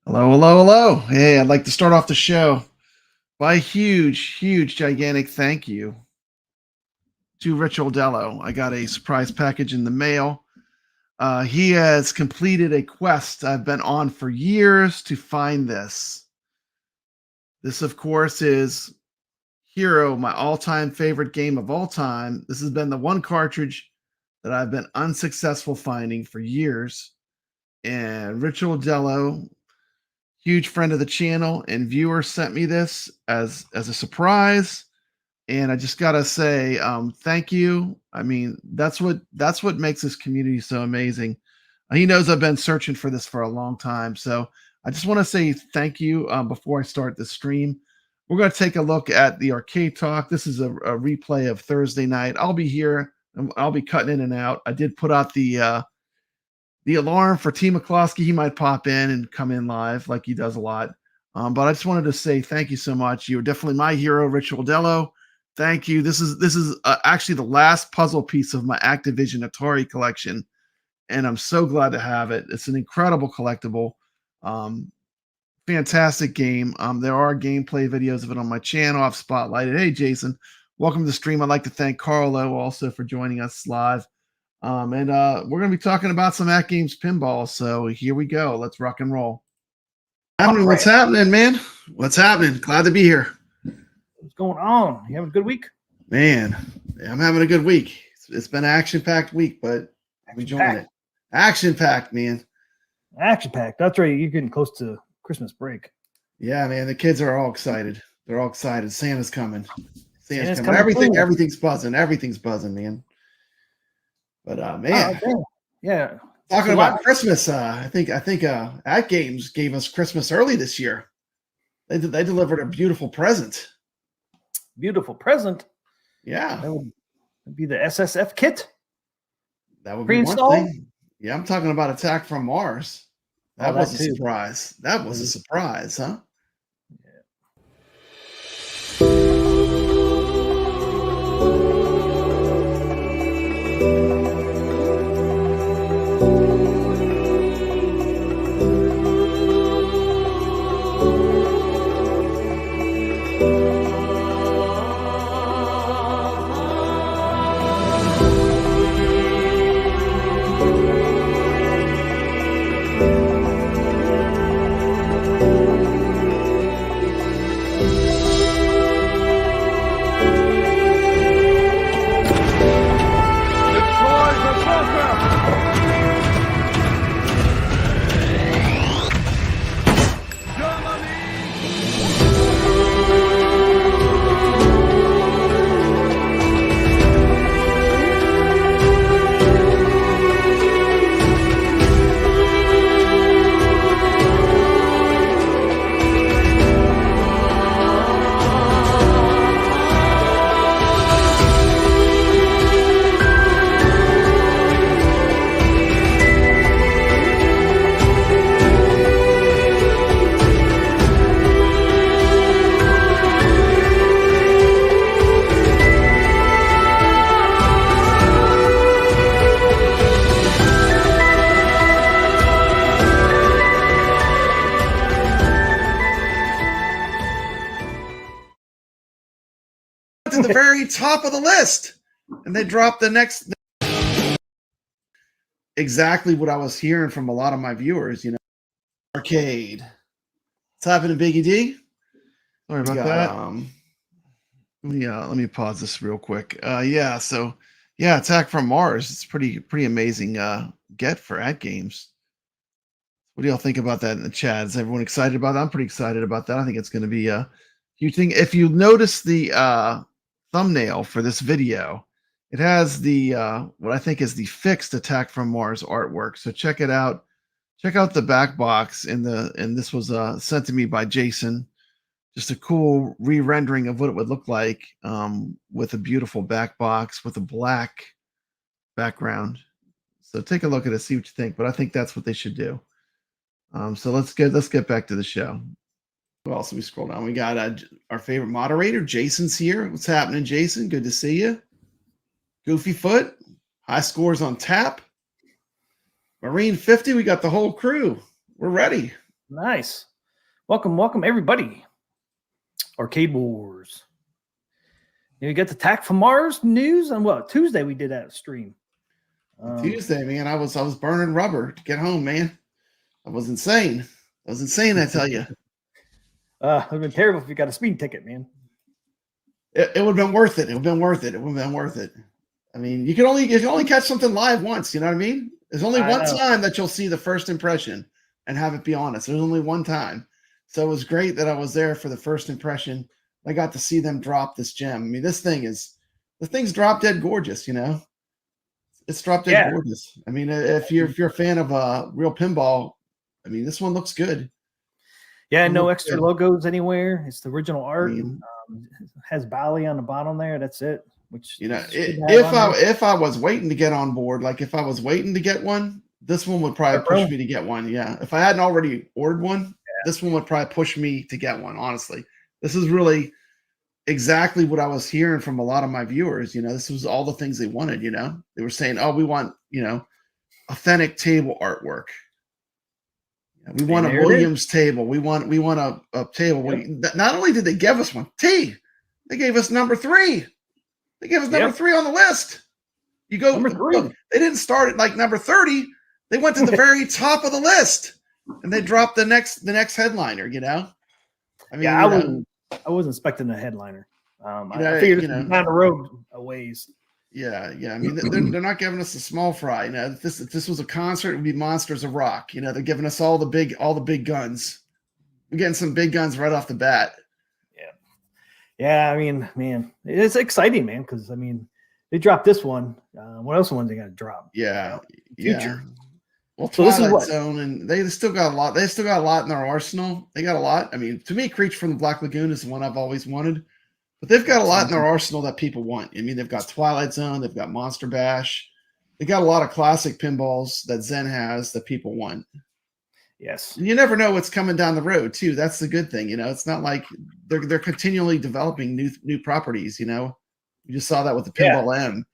Hello, hello, hello. Hey, I'd like to start off the show by a huge, gigantic thank you to Rich Oldello. I got a surprise package in the mail. He has completed a quest I've been on for years to find this. This, of course, is Hero, my all-time favorite game of all time. This has been the one cartridge that I've been unsuccessful finding for years. And Rich Oldello, huge friend of the channel and viewer, sent me this as a surprise, and I just gotta say thank you. I mean, that's what makes this community so amazing. He knows I've been searching for this for a long time, so I just want to say thank you. Before I start the stream, we're going to take a look at the arcade talk. This is a replay of Thursday night. I'll be here and I'll be cutting in and out. I did put out the alarm for TMCLOSKY. He might pop in and come in live like he does a lot. But I just wanted to say thank you so much. You're definitely my hero, Rich Oldello. Thank you. This is actually the last puzzle piece of my Activision Atari collection, and I'm so glad to have it. It's an incredible collectible. Fantastic game. There are gameplay videos of it on my channel. I've spotlighted. Hey, Jason, welcome to the stream. I'd like to thank Carlo also for joining us live. And we're going to be talking about some AtGames pinball. So here we go. Let's rock and roll. What's happening, man? What's happening? Glad to be here. What's going on? You having a good week? Man, I'm having a good week. It's been an action-packed week, but I'm enjoying it. Action-packed, man. Action-packed. That's right. You're getting close to Christmas break. Yeah, man. The kids are all excited. They're all excited. Santa's coming. Santa's coming. Everything's buzzing. Everything's buzzing, man. But man, yeah. Talking about Christmas, I think AtGames gave us Christmas early this year. They delivered a beautiful present. Beautiful present. Yeah, that would be the SSF kit. That would be one thing. Yeah, I'm talking about Attack from Mars. That was a surprise. That was a surprise, huh? To the very top of the list, and they dropped the next. Exactly what I was hearing from a lot of my viewers. You know, arcade. What's happening, Biggie D? Sorry about that. Let me pause this real quick. So Attack from Mars. It's pretty amazing. Get for AtGames. What do y'all think about that in the chat? Is everyone excited about that? I'm pretty excited about that. I think it's going to be a huge thing. If you notice the thumbnail for this video, it has the what I think is the fixed Attack from Mars artwork. So check it out. Check out the back box and this was sent to me by Jason. Just a cool re-rendering of what it would look like with a beautiful back box with a black background. So take a look at it, see what you think. But I think that's what they should do. So let's get back to the show. Who else? We scroll down. We got our favorite moderator, Jason's here. What's happening, Jason? Good to see you. Goofy Foot, high scores on tap. Marine 50, we got the whole crew. We're ready. Nice. Welcome, everybody. Arcade Wars. You get the Attack from Mars news on what Tuesday we did that stream. Tuesday, man. I was burning rubber to get home, man. I was insane. I tell you. It would have been terrible if you got a speeding ticket, man. It would have been worth it. It would have been worth it. I mean, you can only catch something live once. You know what I mean? There's only one time that you'll see the first impression and have it be honest. There's only one time. So it was great that I was there for the first impression. I got to see them drop this gem. I mean, the thing's drop dead gorgeous. You know, it's drop dead gorgeous. I mean, if you're a fan of real pinball, I mean, this one looks good. Yeah, no extra logos anywhere. It's the original art. I mean, has Bali on the bottom there. That's it. Which if I was waiting to get on board, like if I was waiting to get one, this one would probably push me to get one. Yeah, if I hadn't already ordered one, this one would probably push me to get one. Honestly, this is really exactly what I was hearing from a lot of my viewers. You know, this was all the things they wanted. You know, they were saying, "Oh, we want authentic table artwork. We want a Williams table. We want a table." Yep. Not only did they give us one, they gave us number 3. They gave us number 3 on the list. You go number 3. Look, they didn't start at like number 30. They went to the very top of the list, and they dropped the next headliner. You know, I mean, I wasn't expecting a headliner. I figured it was down the road a ways. Yeah. I mean, they're not giving us a small fry. You know, if this was a concert, it would be Monsters of Rock. You know, they're giving us all the big guns. We're getting some big guns right off the bat. Yeah. I mean, man, it's exciting, man. Because I mean, they dropped this one. What else? One they got to drop? Yeah. Future. Well, Twilight Zone, and they still got a lot. They still got a lot in their arsenal. They got a lot. I mean, to me, Creature from the Black Lagoon is the one I've always wanted. But they've got a lot in their arsenal that people want. I mean, they've got Twilight Zone, they've got Monster Bash. They got a lot of classic pinballs that Zen has that people want. Yes. And you never know what's coming down the road, too. That's the good thing. You know, it's not like they're continually developing new properties, you know. You just saw that with the Pinball M.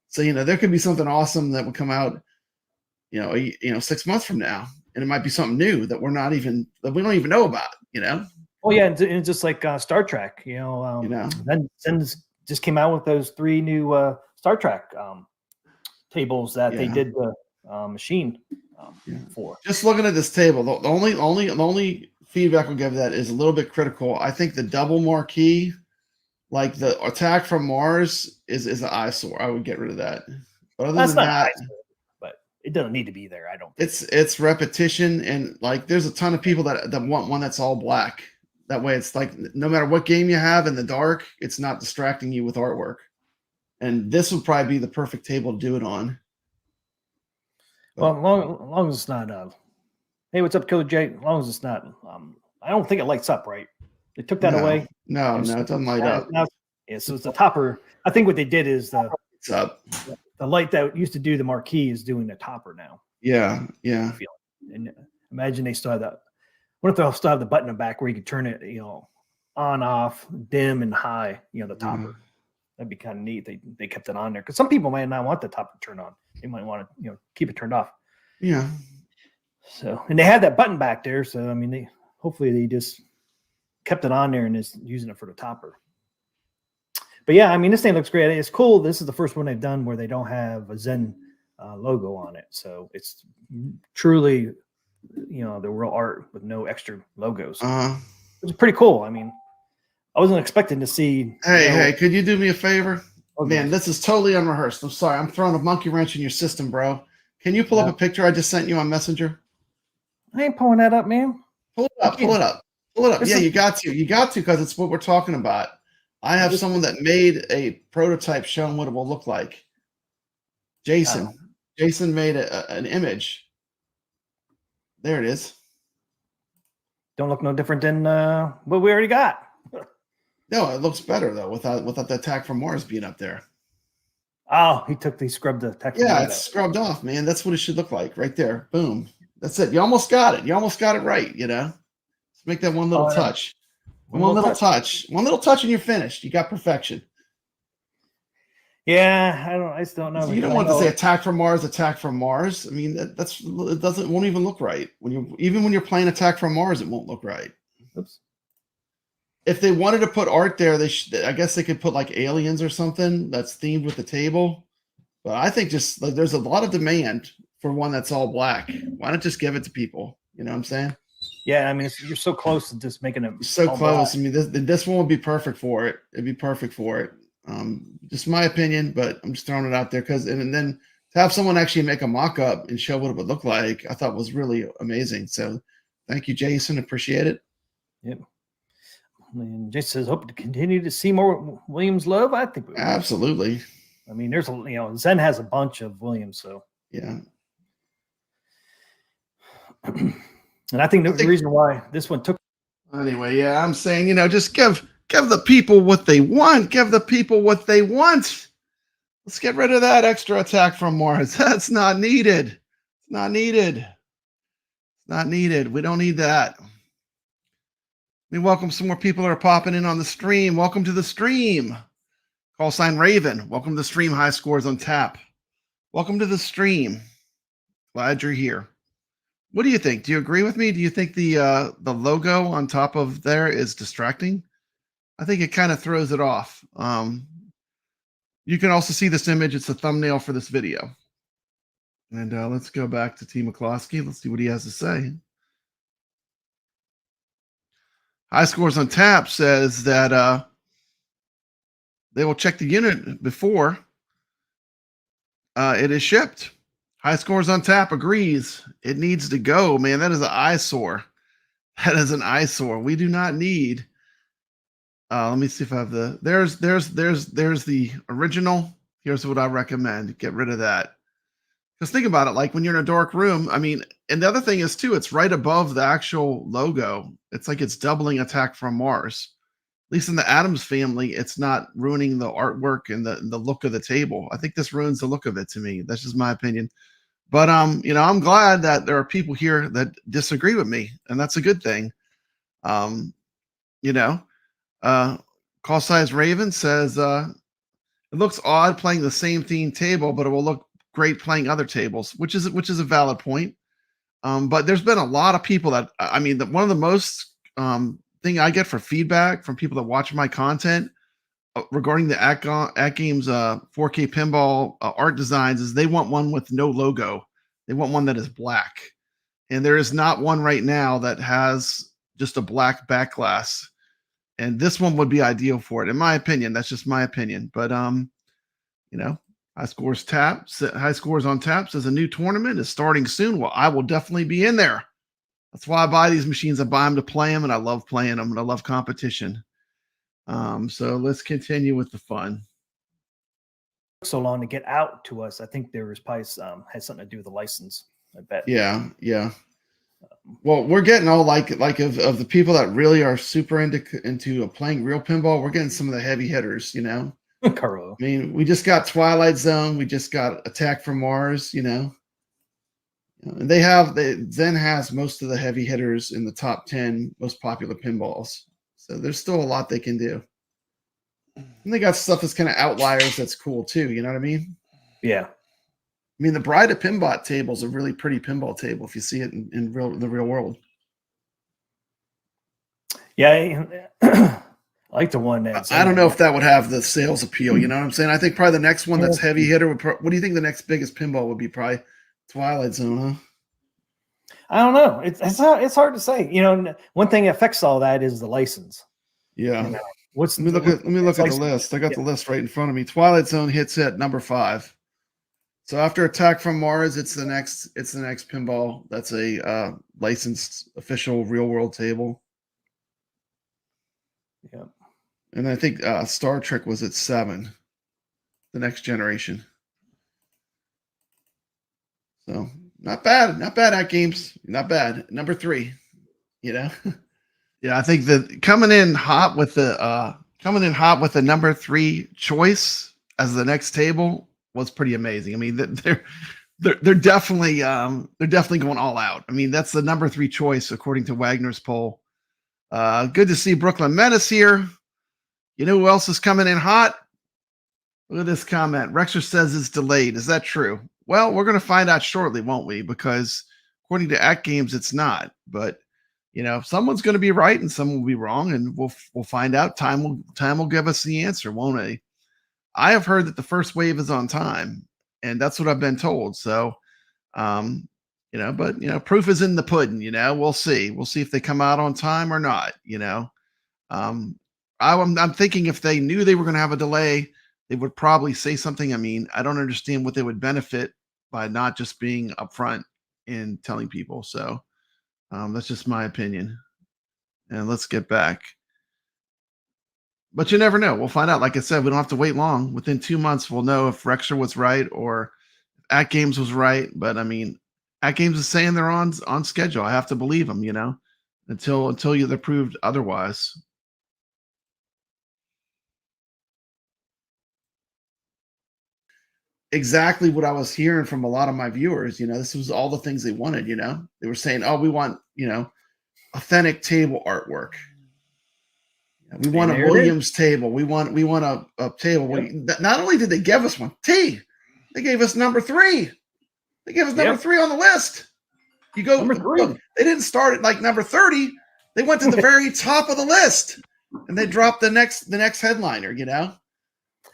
So, you know, there could be something awesome that would come out, 6 months from now. And it might be something new that we don't even know about, you know. Oh yeah, and just like Star Trek, then just came out with those 3 new Star Trek tables that they did the machine for. Just looking at this table, the only feedback I'll give that is a little bit critical. I think the double marquee, like the Attack from Mars, is an eyesore. I would get rid of that. But other than that, but it doesn't need to be there. I don't think. It's repetition, and like there's a ton of people that want one that's all black. That way, it's like no matter what game you have in the dark, it's not distracting you with artwork. And this would probably be the perfect table to do it on. Well, long as it's not. Hey, what's up, Killer Jay? As long as it's not. I don't think it lights up, right? They took that away. No, it doesn't light up. So it's the topper. I think what they did is it's up. The light that used to do the marquee is doing the topper now. Yeah. And imagine they still have that. What if they'll still have the button in the back where you can turn it, on, off, dim, and high, the topper. Mm-hmm. That'd be kind of neat. They kept it on there because some people might not want the topper turned on. They might want to, keep it turned off. Yeah. So, and they had that button back there. So, I mean, hopefully they just kept it on there and is using it for the topper. But yeah, I mean, this thing looks great. It's cool. This is the first one they've done where they don't have a Zen logo on it. So it's truly, the real art with no extra logos. It's pretty cool. I mean, I wasn't expecting to see. Hey, could you do me a favor? Oh, man, this is totally unrehearsed. I'm sorry. I'm throwing a monkey wrench in your system, bro. Can you pull up a picture I just sent you on Messenger? I ain't pulling that up, man. Pull it up. Yeah, you got to. You got to because it's what we're talking about. I have someone that made a prototype showing what it will look like. Jason. Jason made an image. There it is. Don't look no different than what we already got. No, it looks better though without the Attack from Mars being up there. Oh, he scrubbed the Attack from Mars. Yeah, it's scrubbed off, man. That's what it should look like right there. Boom. That's it. You almost got it. You almost got it right, Let's make that one little touch. One little touch. One little touch and you're finished. You got perfection. Yeah, I just don't know. You don't want to say attack from Mars, attack from Mars. I mean, won't even look right even when you're playing attack from Mars, it won't look right. Oops. If they wanted to put art there, I guess they could put like aliens or something that's themed with the table. But I think just like there's a lot of demand for one that's all black. Why not just give it to people? You know what I'm saying? Yeah, I mean, you're so close to just making it so close. black. I mean, this one would be perfect for it. It'd be perfect for it. Just my opinion, but I'm just throwing it out there and then to have someone actually make a mock-up and show what it would look like, I thought was really amazing. So thank you, Jason. Appreciate it. Yep. And Jason says, hope to continue to see more Williams love. I think we will. Absolutely. I mean, there's Zen has a bunch of Williams, so yeah. And I think the reason why this one took. Anyway, yeah, I'm saying, just give the people what they want. Give the people what they want. Let's get rid of that extra attack from Mars. That's not needed. It's not needed. It's not needed. We don't need that. We welcome some more people that are popping in on the stream. Welcome to the stream. Call sign Raven. Welcome to the stream. High scores on tap. Welcome to the stream. Glad you're here. What do you think? Do you agree with me? Do you think the logo on top of there is distracting? I think it kind of throws it off. You can also see this image. It's the thumbnail for this video. And let's go back to TMCLOSKY. Let's see what he has to say. High scores on tap says that they will check the unit before it is shipped. High scores on tap agrees. It needs to go, man. That is an eyesore. That is an eyesore. We do not need. Let me see if I have the. There's the original. Here's what I recommend. Get rid of that. Because think about it. Like when you're in a dark room. I mean, and the other thing is too. It's right above the actual logo. It's like it's doubling attack from Mars. At least in the Addams family, it's not ruining the artwork and the look of the table. I think this ruins the look of it to me. That's just my opinion. But I'm glad that there are people here that disagree with me, and that's a good thing. Call size Raven says it looks odd playing the same theme table, but it will look great playing other tables, which is a valid point. But there's been a lot of people that one of the most thing I get for feedback from people that watch my content regarding the AtGames 4K pinball art designs is they want one with no logo. They want one that is black. And there is not one right now that has just a black back glass. And this one would be ideal for it, in my opinion. That's just my opinion. But High scores on tap says a new tournament is starting soon. Well, I will definitely be in there. That's why I buy these machines. I buy them to play them, and I love playing them, and I love competition. So let's continue with the fun. So long to get out to us. I think there was probably had something to do with the license. I bet. Yeah. Well, we're getting all like of the people that really are super into playing real pinball. We're getting some of the heavy hitters, Carlo. I mean, we just got Twilight Zone. We just got Attack from Mars. Zen has most of the heavy hitters in the top 10 most popular pinballs. So there's still a lot they can do. And they got stuff that's kind of outliers that's cool too. You know what I mean? Yeah. I mean, the Bride of Pinbot table is a really pretty pinball table if you see it in the real world. Yeah. I like the one that's. I don't know if that would have the sales appeal. You know what I'm saying? I think probably the next one that's heavy hitter would. What do you think the next biggest pinball would be? Probably Twilight Zone, huh? I don't know. It's hard to say. One thing that affects all that is the license. Yeah. Let me look at the list. I got the list right in front of me. Twilight Zone hits at number 5. So after Attack from Mars, it's the next pinball. That's a licensed official real world table. Yeah. And I think Star Trek was at 7. The Next Generation. So not bad AtGames. Not bad. Number 3. Yeah, I think that coming in hot with the number 3 choice as the next table was pretty amazing. I mean, they're definitely going all out. I mean, that's the number 3 choice according to Wagner's poll. Good to see Brooklyn Menace here. You know who else is coming in hot? Look at this comment. Rexer says it's delayed. Is that true? Well, we're going to find out shortly, won't we? Because according to AtGames, it's not. But someone's going to be right and someone will be wrong, and we'll find out. Time will give us the answer, won't it? I have heard that the first wave is on time, and that's what I've been told. So, but proof is in the pudding. We'll see. We'll see if they come out on time or not. I'm thinking if they knew they were going to have a delay, they would probably say something. I mean, I don't understand what they would benefit by not just being upfront and telling people. So that's just my opinion. And let's get back. But you never know. We'll find out. Like I said, we don't have to wait long. Within 2 months, we'll know if Rexer was right or AtGames was right. But I mean, AtGames is saying they're on schedule. I have to believe them, until they're proved otherwise. Exactly what I was hearing from a lot of my viewers. This was all the things they wanted. They were saying, "Oh, we want authentic table artwork. We want a Williams table. We want a table." Yep. Not only did they give us one, they gave us number 3. They gave us number 3 on the list. You go, look, they didn't start at like number 30. They went to the very top of the list, and they dropped the next headliner. I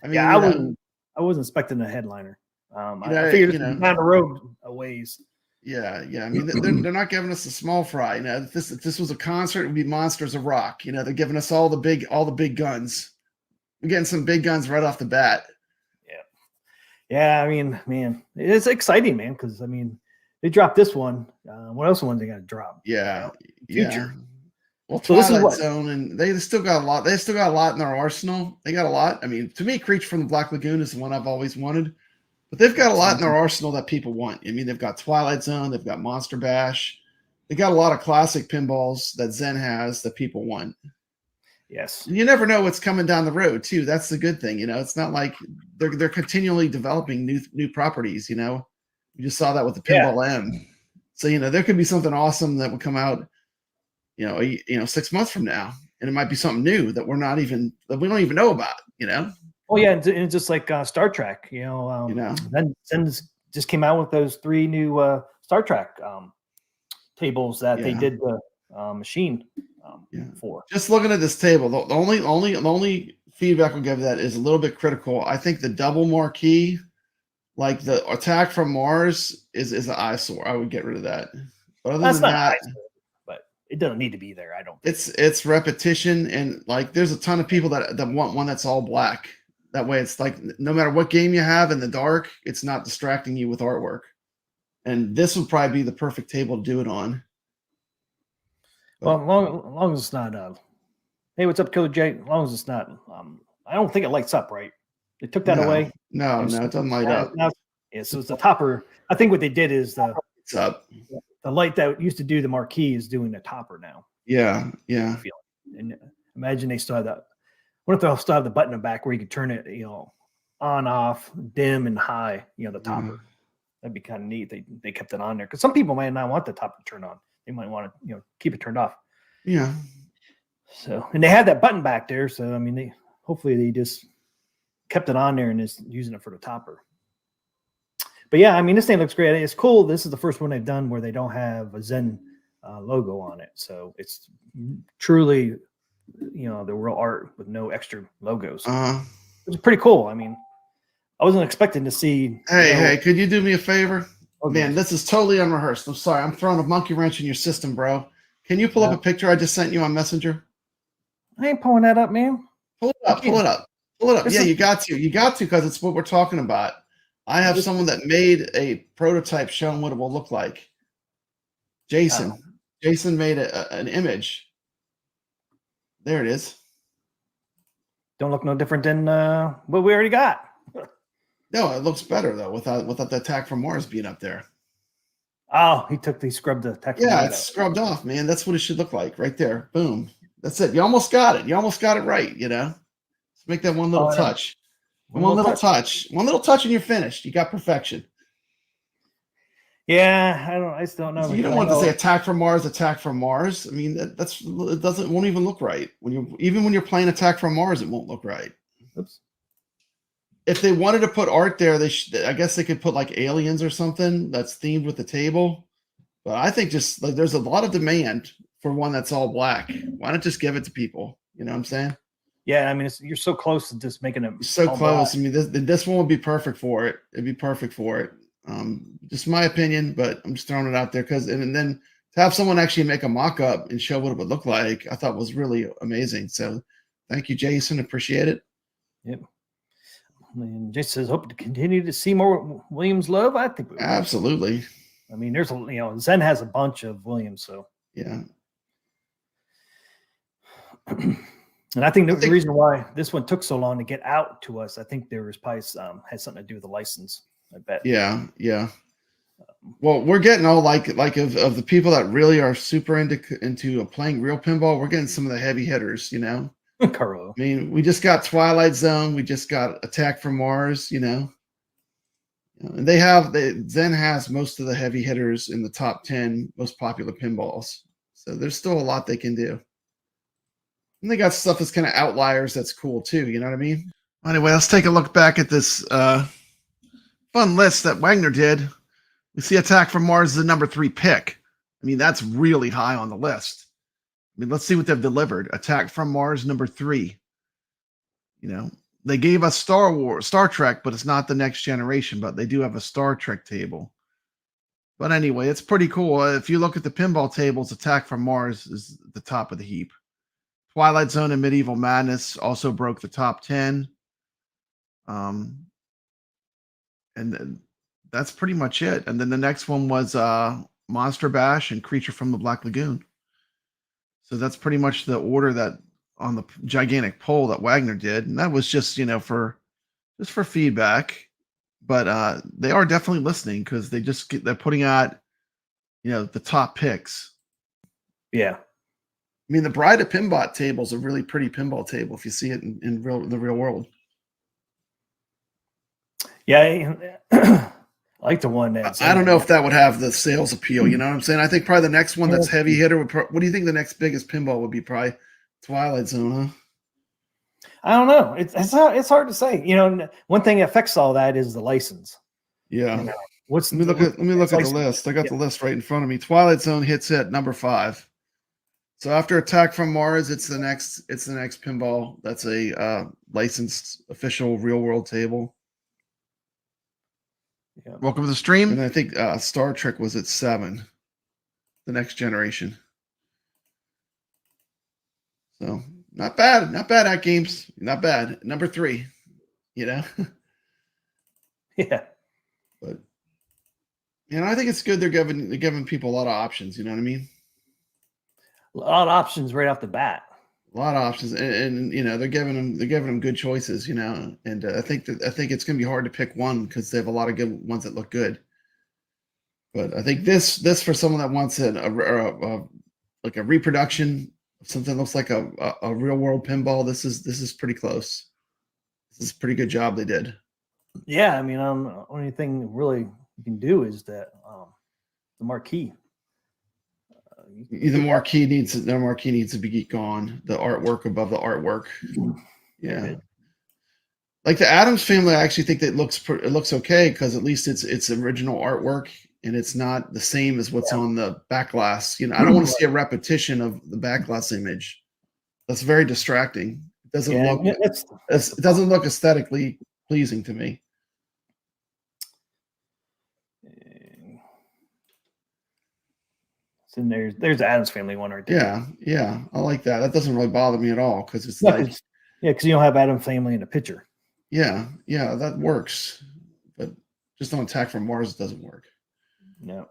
mean, I wasn't expecting a headliner. I figured down the road a ways. Yeah. I mean, they're not giving us a small fry. If this was a concert, it would be Monsters of Rock. They're giving us all the big guns. We're getting some big guns right off the bat. Yeah. I mean, man, it's exciting, man, because I mean, they dropped this one. What else ones they got to drop? Yeah. Future. Well, Twilight Zone, and they still got a lot. They still got a lot in their arsenal. They got a lot. I mean, to me, Creature from the Black Lagoon is the one I've always wanted. But they've got a lot in their arsenal that people want. I mean, they've got Twilight Zone. They've got Monster Bash. They got a lot of classic pinballs that Zen has that people want. Yes. And you never know what's coming down the road, too. That's the good thing. It's not like they're continually developing new properties. You just saw that with the Pinball M. So, there could be something awesome that would come out 6 months from now, and it might be something new that we don't even know about, Oh yeah, and it's just like Star Trek, then Zen just came out with those 3 new Star Trek tables that they did the machine for. Just looking at this table, the only feedback I'll give that is a little bit critical. I think the double marquee, like the Attack from Mars, is an eyesore. I would get rid of that. But other than that, it doesn't need to be there. I don't think. It's repetition, and like there's a ton of people that want one that's all black. That way it's like no matter what game you have in the dark, it's not distracting you with artwork. And this would probably be the perfect table to do it on. Well, long as it's not hey, what's up, Killer Jay? As long as it's not I don't think it lights up, right? They took that away. No, it doesn't light up. Yeah, so it's the topper. I think what they did is it's up. The light that used to do the marquee is doing the topper now. Yeah. And imagine they still have that. What if they'll still have the button in the back where you could turn it, on, off, dim, and high, the topper. Mm-hmm. That'd be kind of neat. They kept it on there because some people might not want the topper to turn on. They might want to, keep it turned off. Yeah. So, and they had that button back there. So, I mean, hopefully they just kept it on there and is using it for the topper. But yeah, I mean, this thing looks great. It's cool. This is the first one they've done where they don't have a Zen logo on it. So it's truly, the real art with no extra logos. It's pretty cool. I mean, I wasn't expecting to see. Hey, could you do me a favor? Oh, man, this is totally unrehearsed. I'm sorry. I'm throwing a monkey wrench in your system, bro. Can you pull up a picture I just sent you on Messenger? I ain't pulling that up, man. Pull it up. Yeah, you got to. You got to because it's what we're talking about. I have someone that made a prototype showing what it will look like. Jason. Jason made an image. There it is. Don't look no different than what we already got. No, it looks better though without the Attack from Mars being up there. Oh, he scrubbed the Attack from Mars. Yeah, it's scrubbed off, man. That's what it should look like right there. Boom. That's it. You almost got it. You almost got it right. Let's make that one little touch. One little touch. One little touch and you're finished. You got perfection. Yeah, I just don't know. You don't want to say Attack from Mars. I mean, it won't even look right when you're playing Attack from Mars. It won't look right. Oops. if they wanted to put art there, I guess they could put like aliens or something that's themed with the table. But I think just like there's a lot of demand for one that's all black. Why not just give it to people? You know what I'm saying? Yeah, I mean, you're so close to just making them So close. Black. I mean, this one would be perfect for it. It'd be perfect for it. Just my opinion, but I'm just throwing it out there because, and then to have someone actually make a mock-up and show what it would look like, I thought was really amazing. So thank you, Jason. Appreciate it. Yep. And Jason says, hope to continue to see more Williams love. I think we absolutely. I mean, there's Zen has a bunch of Williams, so yeah. And I think the reason why this one took so long to get out to us, I think there was probably had something to do with the license. I bet. Yeah, yeah. Well, we're getting all like of the people that really are super into playing real pinball. We're getting some of the heavy hitters, you know. Carlo. I mean, we just got Twilight Zone. We just got Attack from Mars, you know. And Zen has most of the heavy hitters in the top 10 most popular pinballs. So there's still a lot they can do. And they got stuff that's kind of outliers that's cool too, you know what I mean? Anyway, let's take a look back at this fun list that Wagner did. We see Attack from Mars is the number 3 pick. I mean, that's really high on the list. I mean, let's see what they've delivered. Attack from Mars, number 3. You know, they gave us Star Trek, but it's not the next generation, but they do have a Star Trek table. But anyway, it's pretty cool. If you look at the pinball tables, Attack from Mars is at the top of the heap. Twilight Zone and Medieval Madness also broke the top 10. And that's pretty much it. And then the next one was Monster Bash and Creature from the Black Lagoon. So that's pretty much the order that on the gigantic poll that Wagner did. And that was just, for feedback. But they are definitely listening because they're putting out, the top picks. Yeah. I mean, the Bride of Pinbot table is a really pretty pinball table if you see it in the real world. Yeah, I like the one that's. I don't know if that would have the sales appeal. You know what I'm saying? I think probably the next one that's heavy hitter would. What do you think the next biggest pinball would be? Probably Twilight Zone, huh? I don't know. It's hard to say. One thing that affects all that is the license. Yeah. Let me look at the list. I got the list right in front of me. Twilight Zone hits at number 5. So after Attack from Mars, it's the next pinball. That's a licensed official real world table. Yeah. Welcome to the stream. And I think Star Trek was at 7. The next generation. So not bad AtGames. Not bad. Number 3. Yeah. But I think it's good they're giving people a lot of options, you know what I mean? A lot of options right off the bat. A lot of options, and they're giving them good choices, and I think it's going to be hard to pick one because they have a lot of good ones that look good. But I think this for someone that wants like a reproduction of something that looks like a real world pinball, this is pretty close. This is a pretty good job they did. Yeah, I mean, the only thing really you can do is that the marquee. The marquee needs to be gone. The artwork above the artwork. Yeah. Like the Addams Family, I actually think that it looks okay because at least it's original artwork and it's not the same as what's on the back glass. I don't want to see a repetition of the back glass image. That's very distracting. It doesn't look aesthetically pleasing to me. And there's the Addams Family one right there. Yeah, I like that. That doesn't really bother me at all because it's because you don't have Addams Family in the picture. Yeah, that works, but just on Attack from Mars it doesn't work. No,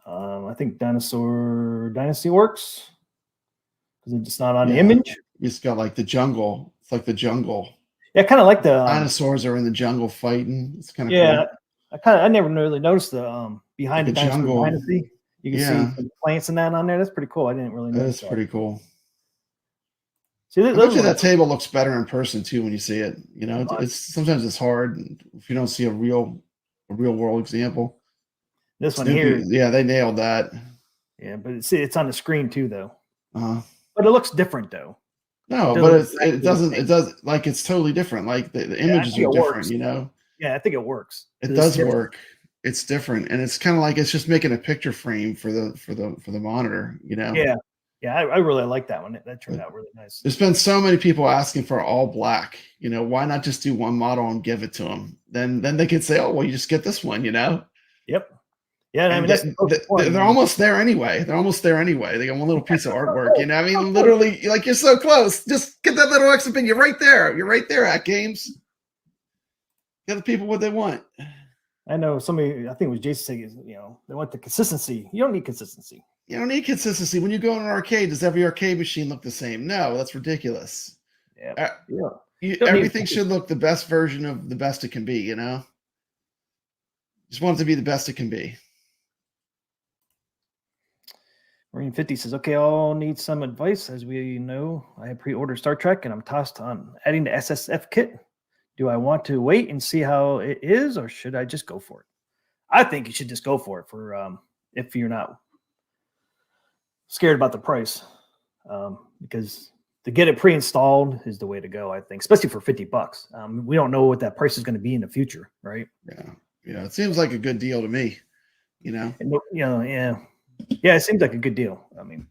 I think Dinosaur Dynasty works because it's not on the image. It's got like the jungle. It's like the jungle. Yeah, kind of like the dinosaurs are in the jungle fighting. It's kind of cool. I never really noticed the behind the Dinosaur Dynasty. You can see some plants and that on there. That's pretty cool. I didn't really notice that. That's pretty cool. See, that table looks better in person too when you see it. It's sometimes it's hard if you don't see a real world example. This one here, they nailed that. Yeah, but it's on the screen too, though. Uh-huh. But it looks different though. No, but it does like it's totally different. Like the Yeah, I images think are it different, works. you know. Yeah, I think it works. It 'Cause does work. It's different, and it's kind of like it's just making a picture frame for the monitor, you know. Yeah, yeah, I really like that one. That turned But out really nice. there's been so many people asking for all black. You know, why not just do one model and give it to them? Then they could say, oh well, you just get this one, you know. Yep. Yeah, I And mean that's the most important. they're almost there anyway. They're almost there anyway. They got one little piece of artwork, you know. I mean, literally, like you're so close. Just get that little extra pin. You're right there. You're right there at games. Get the people what they want. I know somebody. I think it was Jason saying, they want the consistency. You don't need consistency. You don't need consistency. When you go in an arcade, does every arcade machine look the same? No, that's ridiculous. Yeah, Everything should look the best version of the best it can be, you know? Just want it to be the best it can be. Marine 50 says, okay, I'll need some advice. As we know, I have pre-ordered Star Trek and I'm tossed on adding the SSF kit. Do I want to wait and see how it is, or should I just go for it? I think you should just go for it if you're not scared about the price, because to get it pre-installed is the way to go, I think, especially for $50. We don't know what that price is going to be in the future, right? Yeah, it seems like a good deal to me, you know? And, yeah, it seems like a good deal. I mean,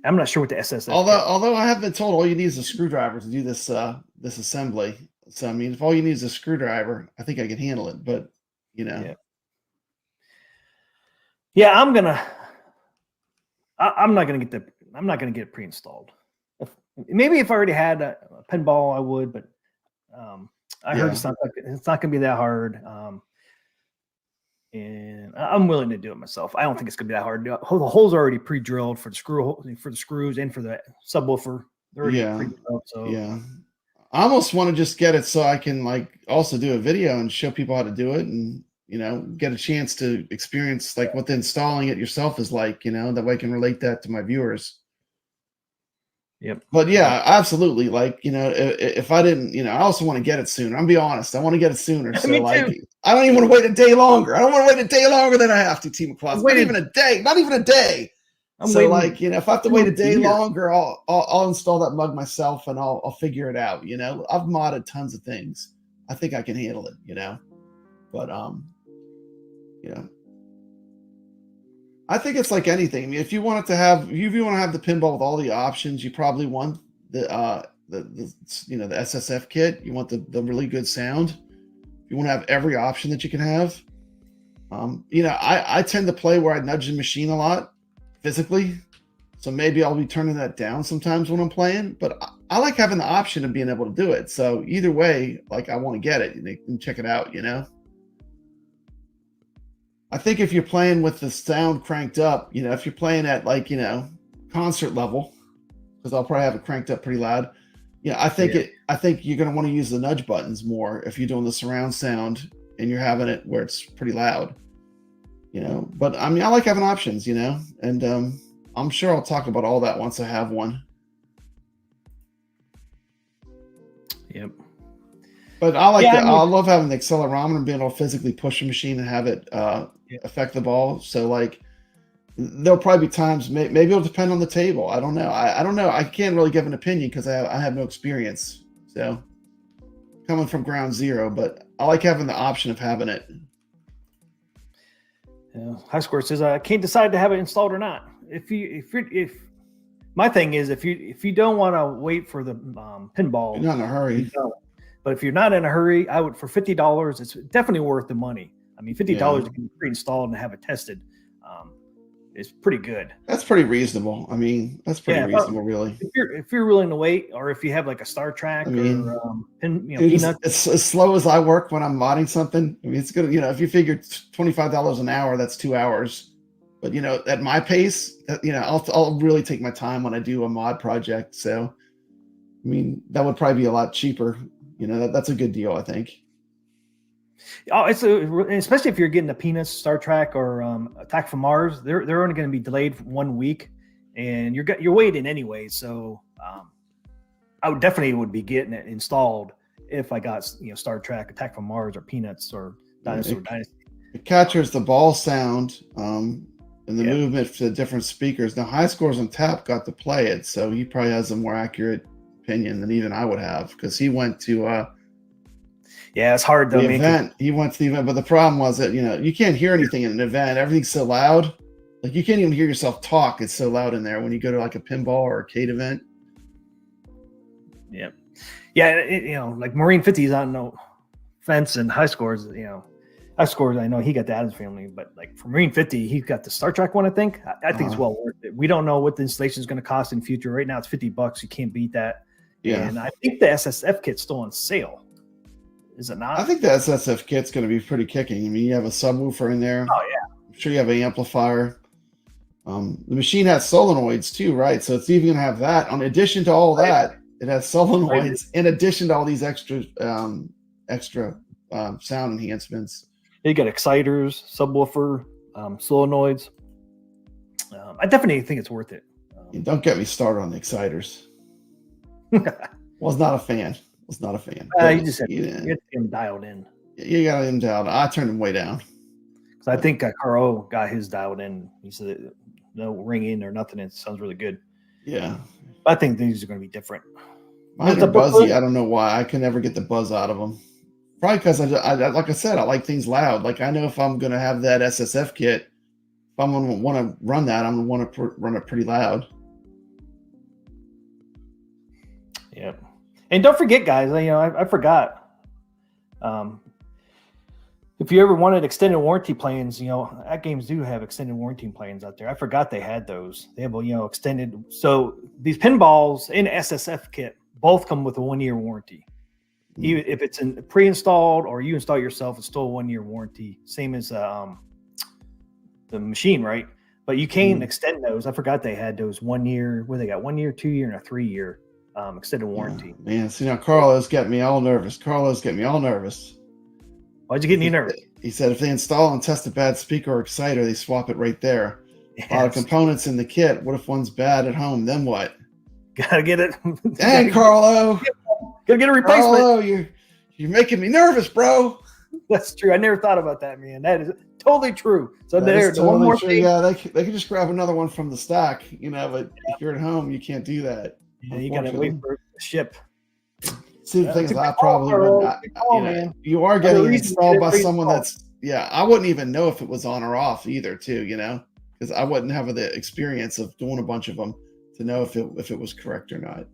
I'm not sure what the SSF. Although I have been told all you need is a screwdriver to do this this assembly. So I mean, if all you need is a screwdriver, I think I can handle it. But you know, I'm not gonna get it pre-installed. Maybe if I already had a pinball, I would. But I heard it's not gonna be that hard. And I'm willing to do it myself. I don't think it's gonna be that hard. The holes are already pre-drilled for the screws and for the subwoofer. They're already pre-drilled. So I almost want to just get it so I can like also do a video and show people how to do it, and you know, get a chance to experience like what the installing it yourself is like. You know, that way I can relate that to my viewers. Yep. But yeah, absolutely. Like, you know, if I didn't, you know, I also want to get it sooner. I'm gonna be honest. I want to get it sooner. So like, I don't even want to wait a day longer. I don't want to wait a day longer than I have to, TMCLOSKY. Not even a day. Not even a day. So like, you know, if I have to wait a day longer, I'll install that mug myself and I'll figure it out. You know, I've modded tons of things. I think I can handle it, you know. But you know, I think it's like anything. I mean, if you want to have the pinball with all the options, you probably want the SSF kit. You want the really good sound. You want to have every option that you can have. You know, I tend to play where I nudge the machine a lot physically, so maybe I'll be turning that down sometimes when I'm playing. But I like having the option of being able to do it. So either way, like I want to get it and check it out. You know. I think if you're playing with the sound cranked up, you know, if you're playing at like, you know, concert level, because I'll probably have it cranked up pretty loud. Yeah, I think you're going to want to use the nudge buttons more if you're doing the surround sound and you're having it where it's pretty loud, you know. But I mean, I like having options, you know, and I'm sure I'll talk about all that once I have one. Yep. But I like that. I love having the accelerometer and being able to physically push a machine and have it affect the ball. So like, there'll probably be times. Maybe it'll depend on the table. I don't know. I don't know. I can't really give an opinion because I have no experience. So coming from ground zero, but I like having the option of having it. Yeah. High Score says I can't decide to have it installed or not. My thing is if you don't want to wait for the pinball, you're not in a hurry. But if you're not in a hurry, I would, for $50, it's definitely worth the money. I mean, $50 to get pre-installed and have it tested is pretty good. That's pretty reasonable. I mean, that's pretty reasonable, really. If you're willing to wait, or if you have like a Star Trek or Peanuts. It's as slow as I work when I'm modding something. I mean, it's good. You know, if you figure $25 an hour, that's 2 hours. But you know, at my pace, you know, I'll really take my time when I do a mod project. So, I mean, that would probably be a lot cheaper. You know, that's a good deal, I think. Oh, especially if you're getting the Peanuts, Star Trek, or Attack from Mars. They're only going to be delayed for 1 week, and you're waiting anyway. So I would be getting it installed if I got Star Trek, Attack from Mars, or Peanuts, or Dinosaur Dynasty. It captures the ball sound and the movement for the different speakers. Now, High Scores on Tap got to play it, so he probably has a more accurate opinion than even I would have, because he went to it's hard though. the event. He went to the event, but the problem was that you can't hear anything in an event. Everything's so loud, like you can't even hear yourself talk. It's so loud in there when you go to like a pinball or arcade event. Like Marine 50's on no fence, and High Scores. High Scores, I know he got the Adams Family, but like for Marine 50, he's got the Star Trek one. I think it's well worth it. We don't know what the installation is going to cost in the future. Right now, it's $50. You can't beat that. Yeah, and I think the SSF kit's still on sale. Is it not? I think the SSF kit's going to be pretty kicking. I mean, you have a subwoofer in there. Oh yeah, I'm sure you have an amplifier. The machine has solenoids too, right? So it's even going to have that. In addition to all that, it has solenoids. In addition to all these extra sound enhancements. You got exciters, subwoofer, solenoids. I definitely think it's worth it. Don't get me started on the exciters. Was not a fan. You just had to get him dialed in. You got him dialed. I turned him way down. Because I think Carl got his dialed in. He said no ringing or nothing. It sounds really good. Yeah. I think these are going to be different. Mine are buzzy. I don't know why. I can never get the buzz out of them. Probably because I like I said, I like things loud. Like I know if I'm going to have that SSF kit, if I'm going to want to run that, I'm going to want to run it pretty loud. Yeah. And don't forget, guys, I forgot. If you ever wanted extended warranty plans, AtGames do have extended warranty plans out there. I forgot they had those. They have, extended. So these pinballs in SSF kit both come with a 1-year warranty. Even if it's pre-installed or you install yourself, it's still a 1-year warranty. Same as the machine, right? But you can extend those. I forgot they had those 1 year. Where they got 1 year, 2 year, and a 3 year extended warranty. Man, see now Carlos got me all nervous. Why'd you get me nervous? He said if they install and test a bad speaker or exciter, they swap it right there. Yes. A lot of components in the kit. What if one's bad at home? Then what? Gotta get it. Dang, Carlo. Gotta get a replacement. Carlo, you're making me nervous, bro. That's true. I never thought about that, man. That is totally true. So That's one more true. thing. Yeah, they can just grab another one from the stock, but if you're at home, you can't do that. Yeah, you gotta wait for it to ship. See, the thing is, I probably wouldn't. You are getting installed by someone that's, I wouldn't even know if it was on or off either, too, because I wouldn't have the experience of doing a bunch of them to know if it was correct or not.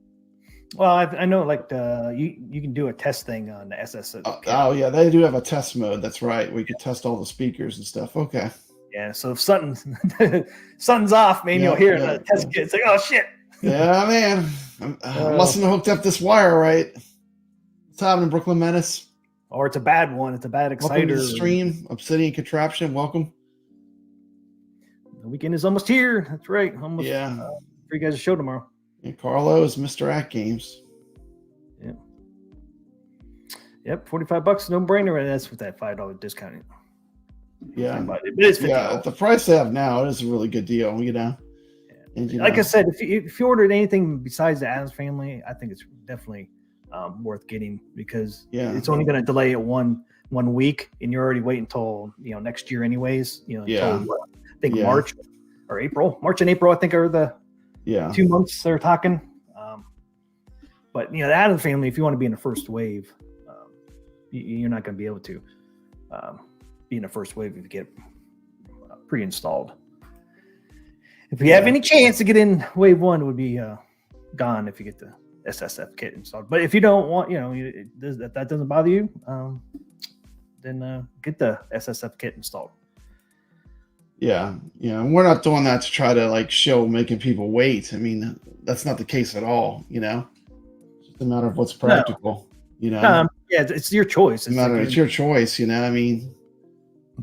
Well, I know, like you can do a test thing on the SSF. Oh yeah, they do have a test mode. That's right. We could test all the speakers and stuff. Okay. Yeah. So if something's off, man, you'll hear the test kit. It's like, oh shit. Yeah, man. I mustn't have hooked up this wire right. What's happening, Brooklyn Menace? Or it's a bad one. It's a bad exciter. Welcome to the stream, Obsidian Contraption. Welcome. The weekend is almost here. That's right. Almost. Yeah. For you guys a show tomorrow. And Carlo is Mr. AtGames. Yep. $45, no brainer. And that's with that $5 discount. Yeah. But it is $50. Yeah. At the price they have now, it is a really good deal. And, like I said, if you ordered anything besides the Adams Family, I think it's definitely worth getting because it's only going to delay it one week, and you're already waiting until next year, anyways. Until, I think March or April. March and April, I think, are the 2 months they're talking. But the Adams Family, if you want to be in the first wave, you're not going to be able to be in the first wave if you get pre-installed. If you have any chance to get in wave one, it would be gone if you get the SSF kit installed. But if you don't want, that doesn't bother you, then get the SSF kit installed. Yeah. We're not doing that to try to show making people wait. I mean, that's not the case at all. It's just a matter of what's practical. It's your choice. It's your choice. I mean,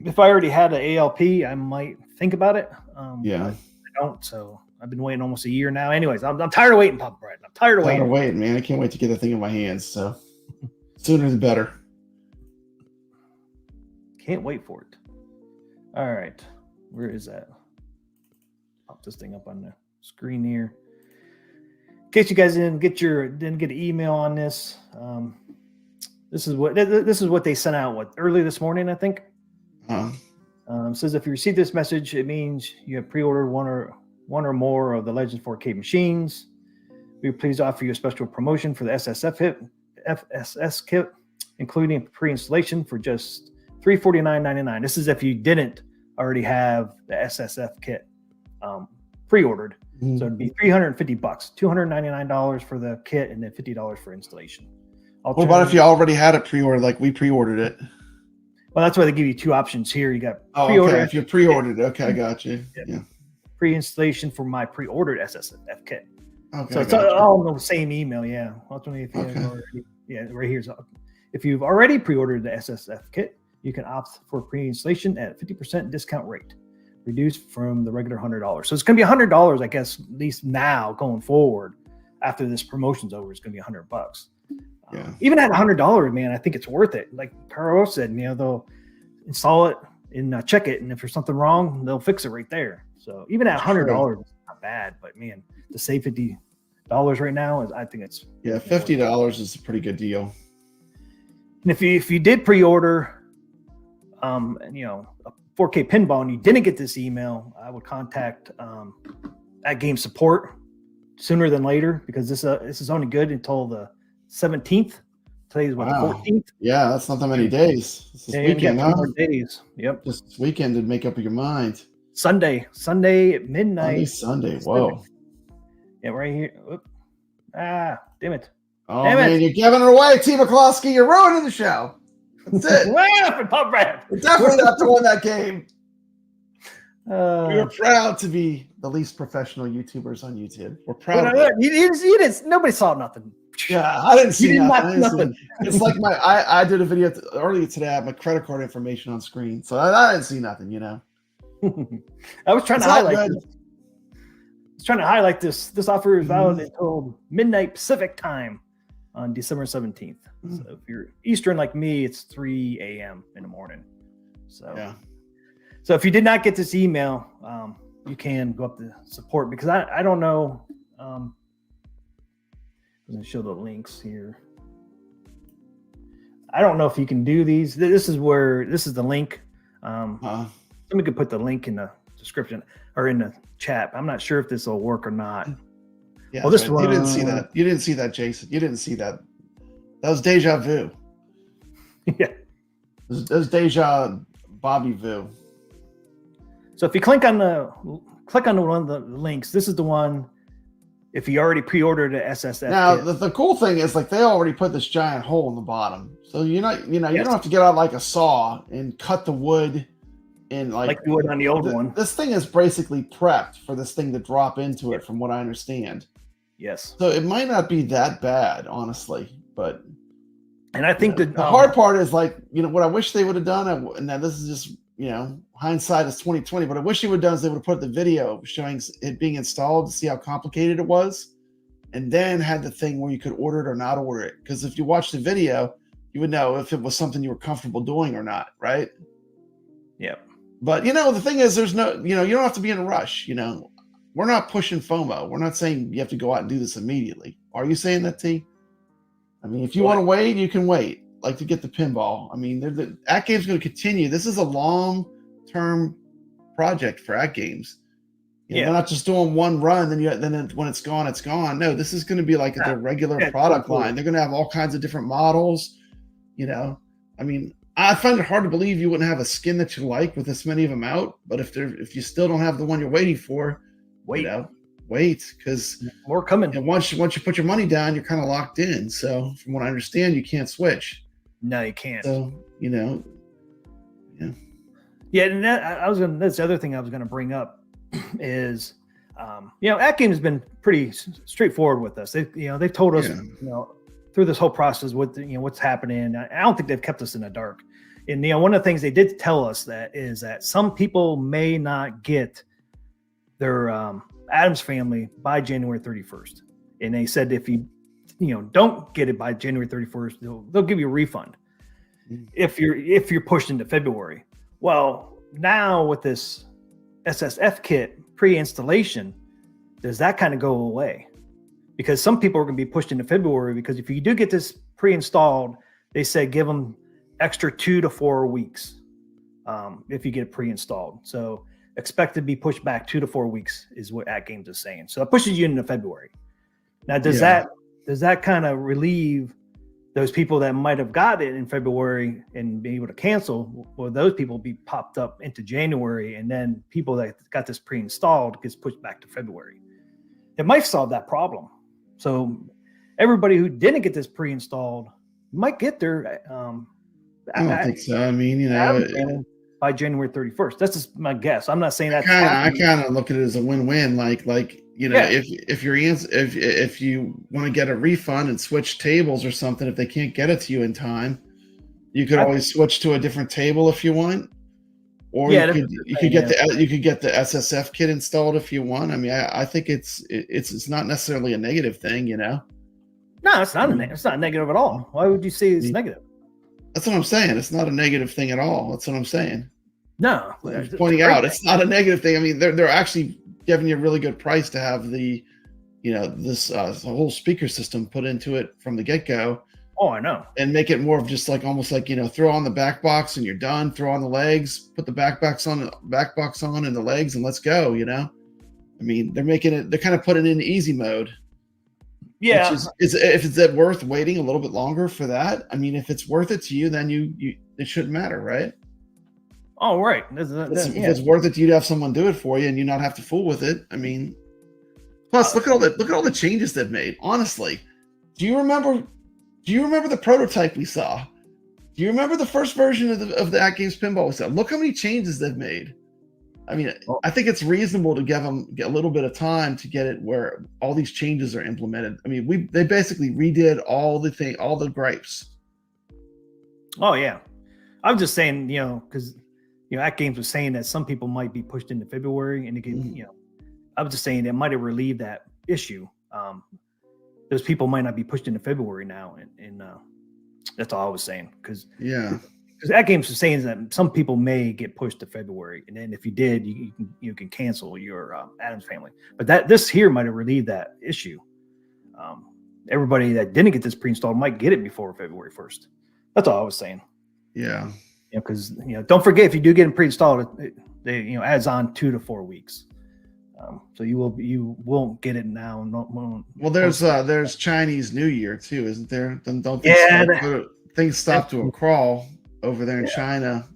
if I already had an ALP, I might think about it. I don't. So I've been waiting almost a year now. Anyways, I'm tired of waiting, Papa Brad. I'm tired of waiting, man. I can't wait to get the thing in my hands. So sooner the better. Can't wait for it. All right. Where is that? Pop this thing up on the screen here. In case you guys didn't get an email on this, this is what they sent out early this morning, I think. Says if you receive this message, it means you have pre-ordered one or more of the Legends 4K machines. We are pleased to offer you a special promotion for the FSS kit, including pre-installation for just $349.99. This is if you didn't already have the SSF kit pre-ordered. So it'd be $350, $299 for the kit, and then $50 for installation. What about if you already had it pre-ordered, like we pre-ordered it? Well, that's why they give you two options here. You got pre-order. Okay. If you pre-ordered it, okay, I got you. Yeah. Pre-installation for my pre-ordered SSF kit. Okay. So it's all in the same email. Yeah. Ultimately, if you have already, right here's if you've already pre-ordered the SSF kit, you can opt for pre-installation at 50% discount rate, reduced from the regular $100. So it's going to be $100, I guess, at least now going forward. After this promotion's over, it's going to be $100. Yeah. Even at $100, man, I think it's worth it. Like Carl said, they'll install it and check it, and if there's something wrong, they'll fix it right there. So even at $100, it's not bad. But man, to save $50 right now I think it's $50 is a pretty good deal. And if you did pre-order, a 4K pinball and you didn't get this email, I would contact AtGames support sooner than later, because this is only good until the 17th. Today's what, the 14th? Yeah, that's not that many days. This is weekend, huh? 4 days. Yep. Just this weekend to make up your mind. Sunday at midnight. Sunday. Whoa. Yeah, right here. Oop. Damn it. Oh, man, you're giving it away, TMCLOSKY. You're ruining the show. That's it. We're definitely not to win that game. We're proud to be the least professional YouTubers on YouTube. We're proud of it. You didn't, nobody saw nothing. Yeah, I didn't see nothing. It's like I did a video earlier today. I had my credit card information on screen, so I didn't see nothing. I was trying to highlight this. This offer is valid until midnight Pacific time on December 17th. So if you're Eastern like me, it's 3 a.m. in the morning. So So if you did not get this email, you can go up to support, because I don't know. I'm going to show the links here. I don't know if you can do these. This is the link. Somebody could put the link in the description or in the chat. I'm not sure if this will work or not. Yeah, well, this one, you didn't see that. You didn't see that, Jason. You didn't see that. That was deja vu. Yeah. That was deja Bobby vu. So if you click on one of the links, this is the one. If you already pre-ordered an SSF now, kit. the cool thing is, like, they already put this giant hole in the bottom, so you don't have to get out like a saw and cut the wood in like you would on the old one. This thing is basically prepped for this thing to drop into it, from what I understand. Yes. So it might not be that bad, honestly, but. And I think the hard part is, like, what I wish they would have done. And now this is just hindsight is 2020. But I wish they would have done is they would have put the video showing it being installed to see how complicated it was, and then had the thing where you could order it or not order it. Because if you watch the video, you would know if it was something you were comfortable doing or not, right? Yeah. But the thing is, there's no, you don't have to be in a rush. We're not pushing FOMO. We're not saying you have to go out and do this immediately. Are you saying that, T? I mean, if you want to wait, you can wait. Like, to get the pinball. I mean, AtGames going to continue. This is a long-term project for AtGames. They're not just doing one run, then when it's gone, it's gone. No, this is going to be like their regular product line. They're going to have all kinds of different models. I mean, I find it hard to believe you wouldn't have a skin that you like with this many of them out. But if you still don't have the one you're waiting for, wait, because more coming. And once you put your money down, you're kind of locked in. So from what I understand, you can't switch. No, you can't. So yeah. Yeah, and that's the other thing I was gonna bring up is, AtGames has been pretty straightforward with us. They've told us, through this whole process what's happening. I don't think they've kept us in the dark. And one of the things they did tell us is that some people may not get their Adams Family by January 31st, and they said if you don't get it by January 31st, they'll give you a refund if you're pushed into February. Well, now with this SSF kit pre-installation, does that kind of go away? Because some people are going to be pushed into February, because if you do get this pre-installed, they said give them extra 2 to 4 weeks if you get it pre-installed. So expect to be pushed back 2 to 4 weeks is what AtGames is saying. So that pushes you into February. Now, does that kind of relieve those people that might have got it in February and be able to cancel? Will those people be popped up into January, and then people that got this pre-installed gets pushed back to February? It might solve that problem. So everybody who didn't get this pre-installed might get their I don't think so. I mean, by January 31st. That's just my guess. I'm not saying that's I kind of look at it as a win-win. Like if you want to get a refund and switch tables or something, if they can't get it to you in time, you could always switch to a different table if you want. Or you could get the SSF kit installed if you want. I mean, I think it's not necessarily a negative thing, No, it's not. It's not negative at all. Why would you say it's negative? That's what I'm saying. It's not a negative thing at all. That's what I'm saying. No, I'm pointing out it's not a negative thing. I mean, they're actually giving you a really good price to have the, this whole speaker system put into it from the get-go. Oh, I know. And make it more of just like almost like, throw on the back box and you're done. Throw on the legs, put the back box on and the legs, and let's go. I mean, they're kind of putting it in easy mode. Yeah. Is if it's worth waiting a little bit longer for that? I mean, if it's worth it to you, then it shouldn't matter, right? Oh, right. If it's worth it to you to have someone do it for you and you not have to fool with it. I mean, plus look at all the changes they've made. Honestly, do you remember the prototype we saw? Do you remember the first version of the AtGames Pinball we saw? Look how many changes they've made. I mean, I think it's reasonable to give them a little bit of time to get it where all these changes are implemented. I mean, they basically redid all the gripes. Oh yeah, I'm just saying, because AtGames was saying that some people might be pushed into February, and again, I was just saying it might have relieved that issue. Those people might not be pushed into February now, and that's all I was saying. Because AtGames was saying that some people may get pushed to February, and then if you did, you can cancel your Adams Family. But this here might have relieved that issue. Everybody that didn't get this pre-installed might get it before February 1st. That's all I was saying. Yeah. Because don't forget, if you do get it pre-installed, it adds on 2 to 4 weeks. So you won't get it now. Well, there's Chinese New Year too, isn't there? Don't things stop to a crawl over there in China?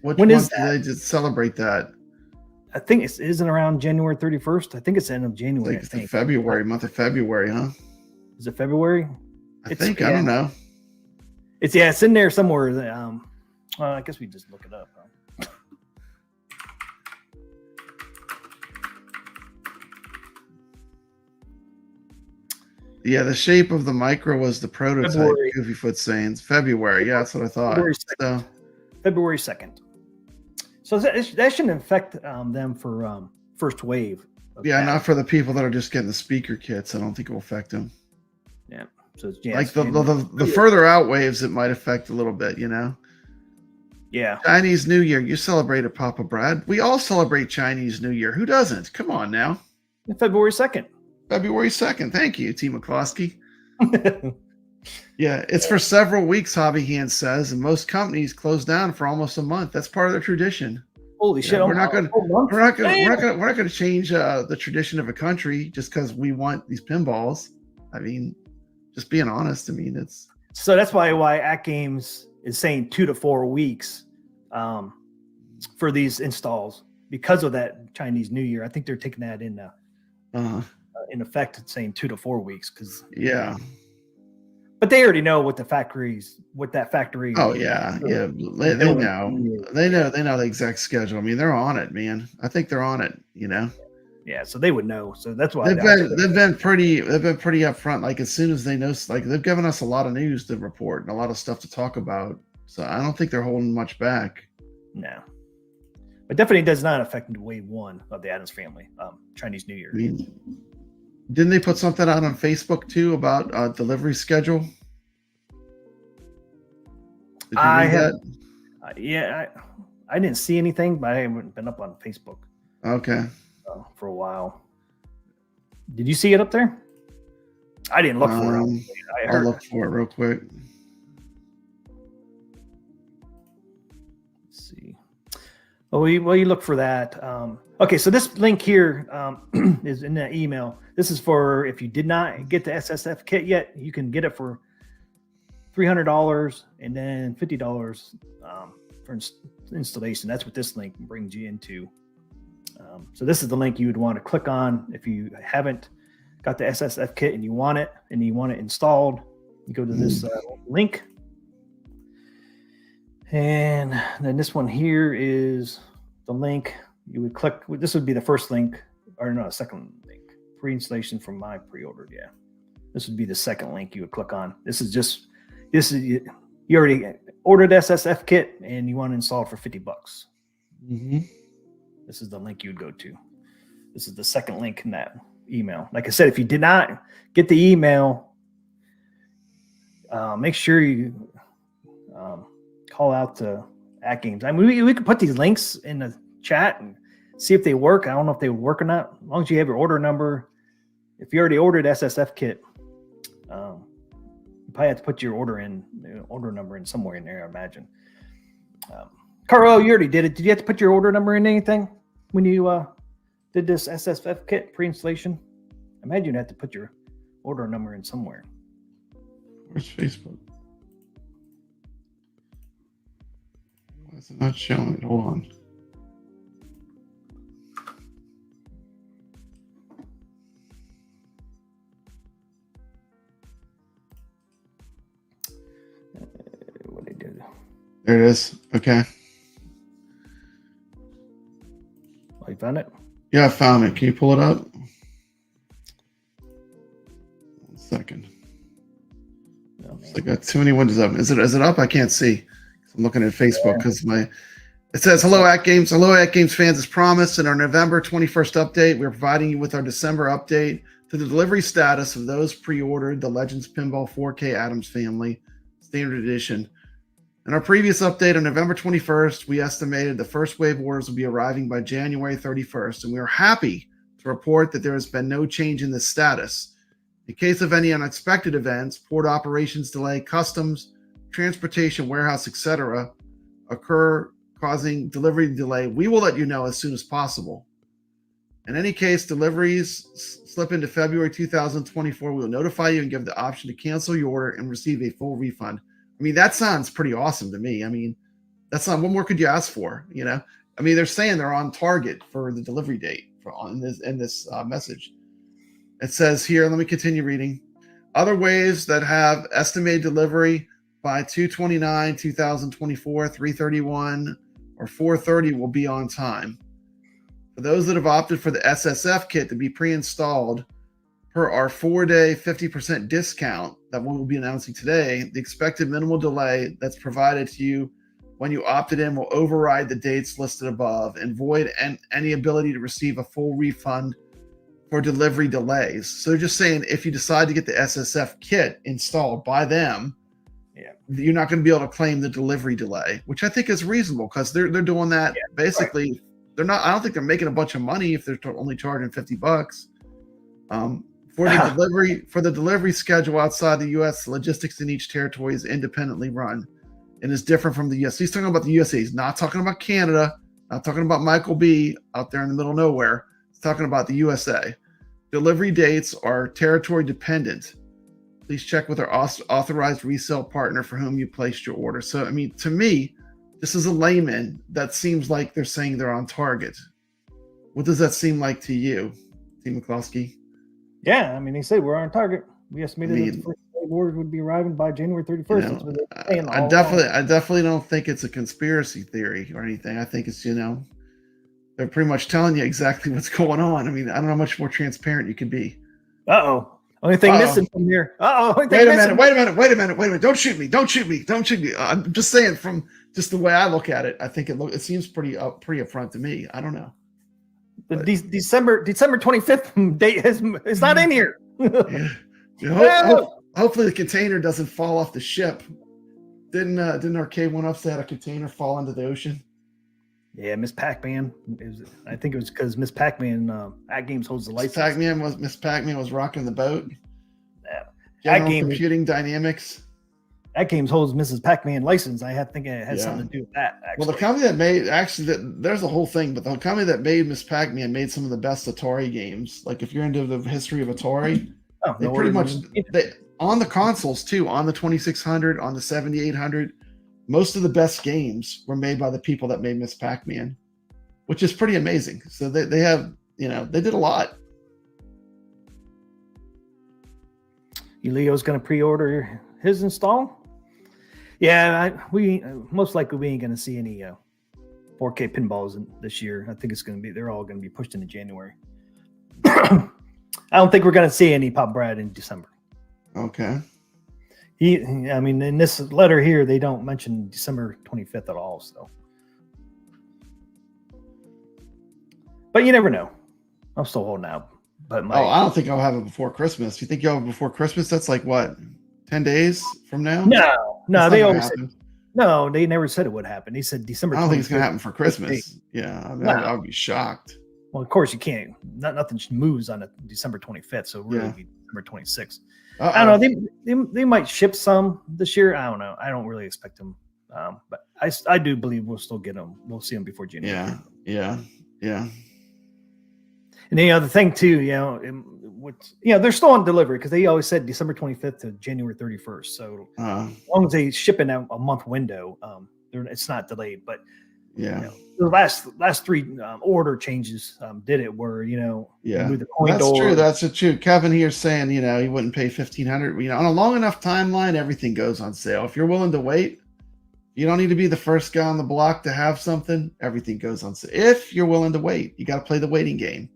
When is that? Do they just celebrate that? I think it isn't around January 31st. I think it's the end of January. It's the February month of February, huh? Is it February? I don't know. It's in there somewhere. I guess we just look it up. Huh? Yeah, the shape of the micro was the prototype. Goofy Foot saying February. Yeah, that's what I thought. February 2nd. So that shouldn't affect them for first wave. Not for the people that are just getting the speaker kits. I don't think it will affect them. Yeah. So the further out waves, it might affect a little bit. Yeah. Chinese New Year. You celebrate it, Papa Brad. We all celebrate Chinese New Year. Who doesn't? Come on now. February 2nd. February 2nd. Thank you, TMCLOSKY. Yeah, it's for several weeks, Hobby Hand says, and most companies close down for almost a month. That's part of their tradition. Holy shit! We're not going to change the tradition of a country just because we want these pinballs. I mean, just being honest. I mean, it's so that's why AtGames is saying 2 to 4 weeks for these installs because of that Chinese New Year. I think they're taking that in effect, saying 2 to 4 weeks because but they already know what that factory. Oh yeah, yeah. They know the exact schedule. I mean, they're on it, man. I think they're on it. Yeah, so they would know. So that's why they've been pretty upfront. Like as soon as they know, like they've given us a lot of news to report and a lot of stuff to talk about. So I don't think they're holding much back. No, but definitely does not affect wave 1 of the Adams Family Chinese New Year. I mean, didn't they put something out on Facebook too about delivery schedule? Did you read that? I didn't see anything, but I haven't been up on Facebook. Okay. For a while. Did you see it up there? I didn't look for it. I'll look for it real quick. Let's see. Well, you look for that. Okay, so this link here is in that email. This is for if you did not get the SSF kit yet, you can get it for $300 and then $50 for installation. That's what this link brings you into. So this is the link you would want to click on if you haven't got the SSF kit and you want it installed. You go to this link. And then this one here is the link you would click. This would be the first link, or no, second link. Pre-installation from my pre-ordered. Yeah, this would be the second link you would click on. This is you already ordered SSF kit and you want to install it for $50. Mm-hmm. This is the link you would go to. This is the second link in that email. Like I said, if you did not get the email, make sure you call out to AtGames. I mean, we could put these links in the chat and see if they work. I don't know if they would work or not. As long as you have your order number. If you already ordered SSF kit, you probably have to put your order number in somewhere in there, I imagine. Carl, you already did it. Did you have to put your order number in anything when you did this SSF kit pre-installation? I imagine you'd have to put your order number in somewhere. Where's Facebook? Why is it not showing it? Hold on. What they did. There it is. Okay. Oh, you found it? Yeah, I found it. Can you pull it up? 1 second. Oh, I got too many windows open. Is it up? I can't see. I'm looking at Facebook because it says hello AtGames fans. As promised in our November 21st update, we're providing you with our December update to the delivery status of those pre-ordered the Legends Pinball 4K Adams Family Standard Edition. In our previous update on November 21st, we estimated the first wave orders will be arriving by January 31st, and we are happy to report that there has been no change in this status. In case of any unexpected events, port operations delay, customs, transportation, warehouse, etc., occur causing delivery delay, we will let you know as soon as possible. In any case, deliveries slip into February 2024, we will notify you and give the option to cancel your order and receive a full refund. I mean, that sounds pretty awesome to me. I mean, that's not, what more could you ask for? You know, I mean, they're saying they're on target for the delivery date in this message. It says here, let me continue reading. Other waves that have estimated delivery by 2/29/2024, 3/31, or 4/30 will be on time. For those that have opted for the SSF kit to be pre-installed, per our 4-day 50% discount that we'll be announcing today, the expected minimal delay that's provided to you when you opted in will override the dates listed above and void any ability to receive a full refund for delivery delays. So they're just saying if you decide to get the SSF kit installed by them, you're not going to be able to claim the delivery delay, which I think is reasonable because they're doing that basically. Right. They're not. I don't think they're making a bunch of money if they're only charging $50. For the delivery schedule outside the U.S., logistics in each territory is independently run and is different from the U.S. He's talking about the USA. He's not talking about Canada, not talking about Michael B. out there in the middle of nowhere. He's talking about the USA. Delivery dates are territory dependent. Please check with our authorized resale partner for whom you placed your order. So, I mean, to me, this is a layman that seems like they're saying they're on target. What does that seem like to you, TMCLOSKY? Yeah, I mean, they say we're on target. We estimated that the first order would be arriving by January 31st. You know, that's what they're saying I definitely don't think it's a conspiracy theory or anything. I think it's, they're pretty much telling you exactly what's going on. I mean, I don't know how much more transparent you could be. Only thing missing from here. Wait a minute. Don't shoot me. I'm just saying, from just the way I look at it, I think it seems pretty upfront to me. I don't know. The December 25th date is not in here. Hopefully the container doesn't fall off the ship. Didn't Arcade 1-Ups had a container fall into the ocean? Yeah, Miss Pac-Man. I think it was because Miss Pac-Man AtGames holds the license. Miss Pac-Man was rocking the boat. Yeah. General Computing Dynamics. AtGames holds Mrs. Pac-Man license. I think it has something to do with that. Actually. Well, the company that made there's a whole thing, but the company that made Miss Pac-Man made some of the best Atari games. Like if you're into the history of Atari, they pretty much on the consoles too, on the 2600, on the 7800, most of the best games were made by the people that made Miss Pac-Man, which is pretty amazing. So they have, they did a lot. Leo's going to pre-order his install. Yeah, we most likely we ain't going to see any 4K pinballs this year. I think it's going to be, they're all going to be pushed into January. I don't think we're going to see any Pop Brad in December. Okay. I mean, in this letter here, they don't mention December 25th at all. So, but you never know. I'm still holding out. But I don't think I'll have it before Christmas. You think you'll have it before Christmas? That's like what, 10 days from now? No, they always said, no, they never said it would happen. They said December 25th. I don't think it's going to happen for Christmas. Yeah, I would be shocked. Well, of course you can't. Nothing moves on December 25th, so really be December 26th. I don't know. They might ship some this year. I don't know. I don't really expect them, but I do believe we'll still get them. We'll see them before January. Yeah. And the other thing too, they're still on delivery because they always said December 25th to January 31st. So as long as they ship in a month window, it's not delayed. But the last three order changes did it where the coin door. True. That's true. Kevin here saying he wouldn't pay $1,500. On a long enough timeline, everything goes on sale. If you're willing to wait, you don't need to be the first guy on the block to have something. Everything goes on sale. If you're willing to wait, you got to play the waiting game.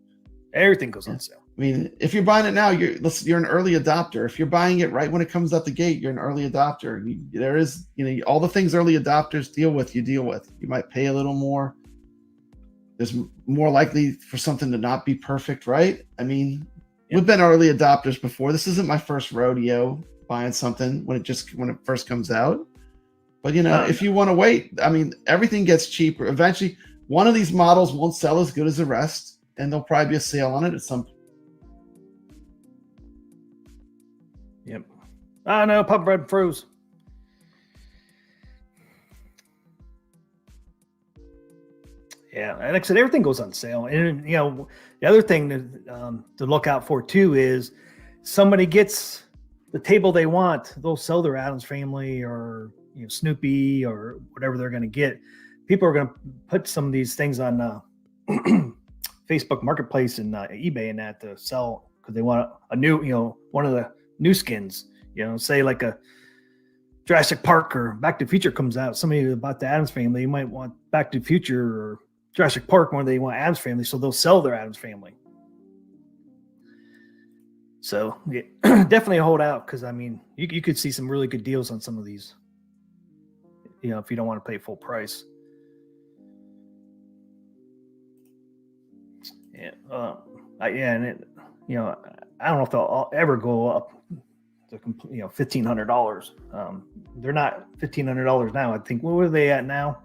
Everything goes on sale. I mean, if you're buying it now, you're an early adopter. If you're buying it right when it comes out the gate, you're an early adopter. There is, all the things early adopters deal with. You might pay a little more. There's more likely for something to not be perfect, right? I mean, we've been early adopters before. This isn't my first rodeo buying something when it first comes out. But if you want to wait, I mean, everything gets cheaper. Eventually, one of these models won't sell as good as the rest. And there'll probably be a sale on it at some point. Yep. I know, Pop Bread froze. Yeah, and like I said, everything goes on sale. And the other thing to look out for too is somebody gets the table they want, they'll sell their Addams Family or Snoopy or whatever they're going to get. People are going to put some of these things on Facebook Marketplace and eBay and that to sell because they want a new, one of the new skins, say like a Jurassic Park or Back to the Future comes out. Somebody about the Addams Family, you might want Back to the Future or Jurassic Park more than they want Addams Family, so they'll sell their Addams Family. So definitely hold out because I mean you could see some really good deals on some of these. If you don't want to pay full price. Yeah, I don't know if they'll ever go up to $1,500. They're not $1,500 now. I think what are they at now?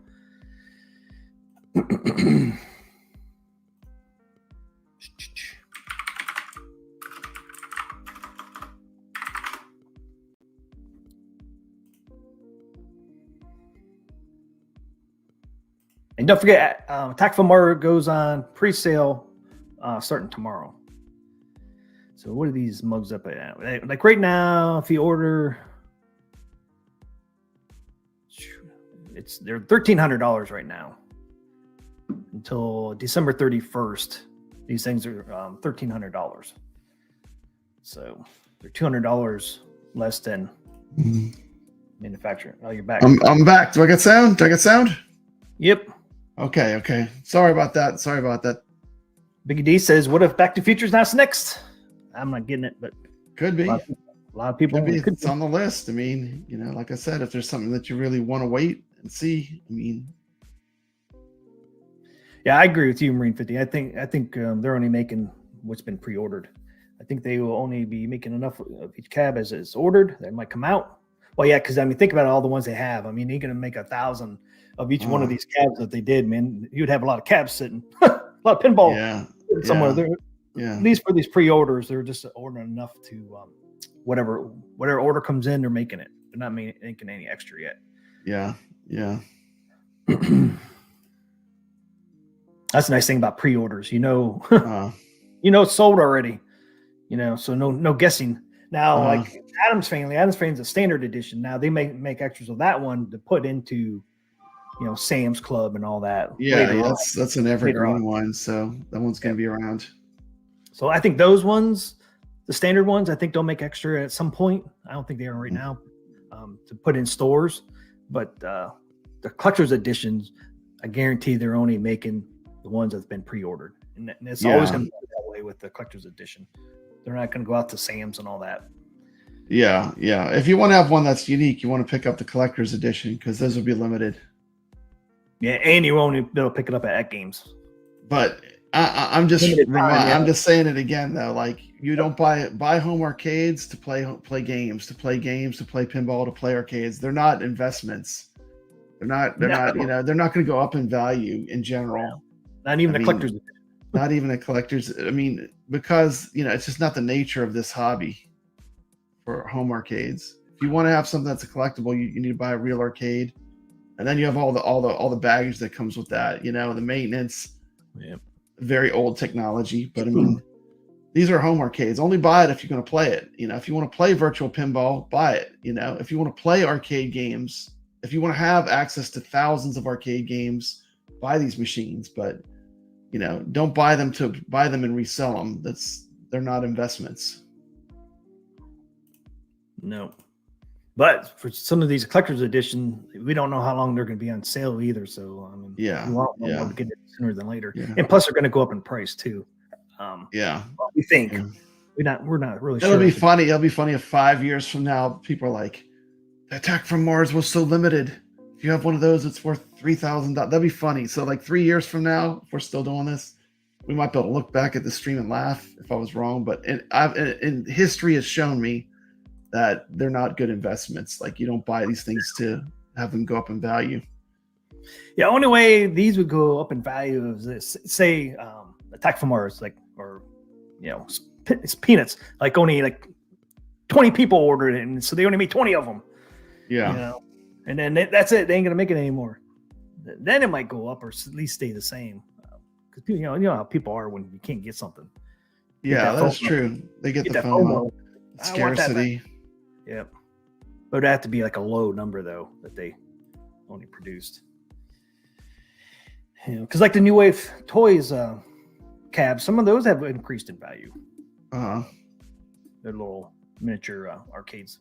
And don't forget, Attack from Mars goes on pre-sale starting tomorrow. So what are these mugs up at? Like right now, if you order, they're $1,300 right now until December 31st. These things are $1,300. So they're $200 less than manufacturer. Oh, you're back. I'm back. Do I get sound? Yep. Okay. Sorry about that. Biggie D says, "What if Back to the Future's not next?" I'm not getting it, but could be. A lot of people. It's on the list. I mean, like I said, if there's something that you really want to wait and see, I mean. Yeah, I agree with you, Marine 50. I think they're only making what's been pre-ordered. I think they will only be making enough of each cab as is ordered. That might come out. Well, yeah, because I mean, think about all the ones they have. I mean, they're going to make 1,000 of each one of these cabs that they did. Man, you'd have a lot of cabs sitting, a lot of pinball somewhere. Yeah. At least for these pre-orders, they're just ordering enough to whatever order comes in, they're making it. They're not making any extra yet. Yeah. Yeah. That's the nice thing about pre-orders. Uh, It's sold already. So no guessing. Now, Uh-huh. like Adam's Family's a standard edition. Now they make extras of that one to put into, Sam's Club and all that. yeah. Later on. That's an evergreen one. So that one's going to be around. So I think those ones, the standard ones, I think they'll make extra at some point. I don't think they are right now to put in stores. But the collector's editions, I guarantee they're only making the ones that's been pre-ordered. And it's always going to be that way with the collector's edition. They're not going to go out to Sam's and all that. Yeah. Yeah. If you want to have one that's unique, you want to pick up the collector's edition because those will be limited. Yeah, and you won't be able to pick it up at AtGames. But I'm just saying it again though. Like you don't buy home arcades to play games, to play pinball, to play arcades. They're not investments. They're not. They're not going to go up in value in general. Not even a collector's. Not even a collector's. I mean, because it's just not the nature of this hobby for home arcades. If you want to have something that's a collectible, you need to buy a real arcade, and then you have all the baggage that comes with that. The maintenance. Yeah. Very old technology, but I mean, these are home arcades. Only buy it if you're going to play it. If you want to play virtual pinball, buy it. If you want to play arcade games, if you want to have access to thousands of arcade games, buy these machines. But don't buy them to buy them and resell them. They're not investments. No. But for some of these collector's edition, we don't know how long they're going to be on sale either. So I mean, we want to get it sooner than later. Yeah. And plus, they're going to go up in price too. We think we're not really sure. It'll be funny. It'll be funny if 5 years from now, people are like, "The Attack from Mars was so limited. If you have one of those, it's worth $3,000." That'd be funny. So like 3 years from now, if we're still doing this, we might be able to look back at the stream and laugh if I was wrong. But history has shown me that they're not good investments. Like you don't buy these things to have them go up in value. Yeah, only way these would go up in value is this. Say Attack from Mars, it's peanuts. Like only like 20 people ordered it, and so they only made 20 of them. Yeah. And then that's it. They ain't gonna make it anymore. Then it might go up or at least stay the same. Because you know how people are when you can't get something. Yeah, that's true. They get the FOMO. Scarcity. Yep. But it'd have to be like a low number though that they only produced. Because like the New Wave Toys cabs, some of those have increased in value. They're little miniature arcades.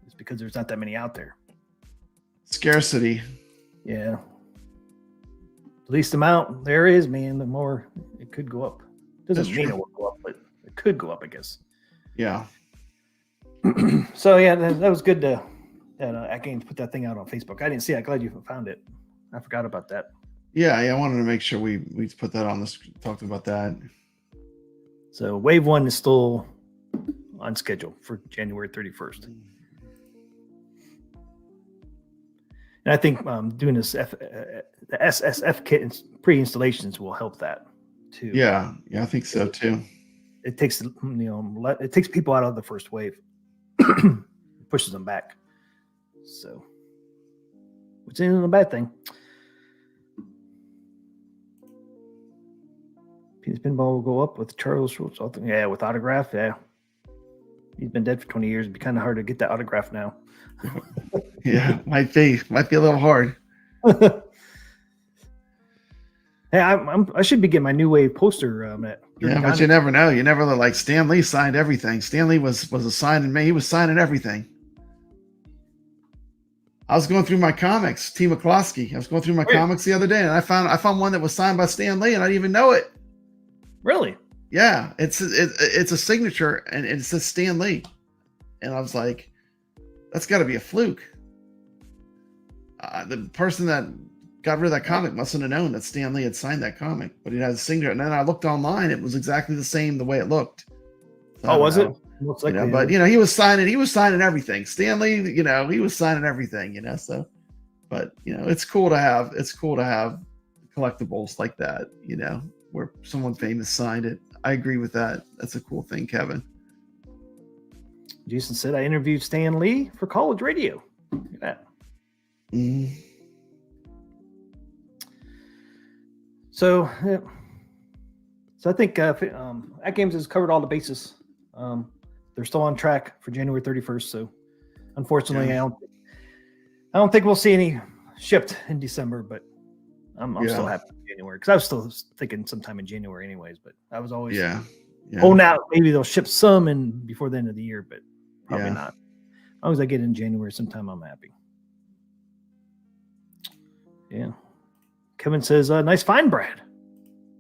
It's because there's not that many out there. Scarcity. Yeah. The least amount there is, man, the more it could go up. Doesn't mean it will go up, but it could go up, I guess. Yeah. So yeah, that was good that AtGames put that thing out on Facebook. I didn't see it. I'm glad you found it. I forgot about that. Yeah, I wanted to make sure we put that on this, talked about that. So Wave 1 is still on schedule for January 31st. And I think doing this the SSF kit pre-installations will help that too. Yeah, I think so too. It takes it takes people out of the first wave, pushes them back. So, which isn't a bad thing. Penis Pinball will go up with Charles Schultz. Yeah, with autograph. Yeah, he's been dead for 20 years. It'd be kind of hard to get that autograph now. Yeah, might be a little hard. Hey, I should be getting my New Wave poster. But you never know. You never like Stan Lee signed everything. Stan Lee was a signing man. He was signing everything. I was going through my comics, TMCLOSKY. I was going through my comics the other day, and I found one that was signed by Stan Lee, and I didn't even know it. Really? Yeah, it's a signature, and it says Stan Lee, and I was like, that's got to be a fluke. The person that got rid of that comic mustn't have known that Stan Lee had signed that comic, but it has a signature. And then I looked online; it was exactly the same the way it looked. So was it? Looks like but he was signing everything. Stan Lee, he was signing everything. So, but it's cool to have collectibles like that. Where someone famous signed it. I agree with that. That's a cool thing, Kevin. Jason said, I interviewed Stan Lee for college radio. Look at that. Mm. So I think AtGames has covered all the bases. They're still on track for January 31st. So unfortunately, I don't think we'll see any shipped in December, but I'm still happy in January, because I was still thinking sometime in January anyways, but I was always now maybe they'll ship some in before the end of the year, but probably not. As long as I get in January sometime, I'm happy. Yeah. Kevin says, nice find, Brad.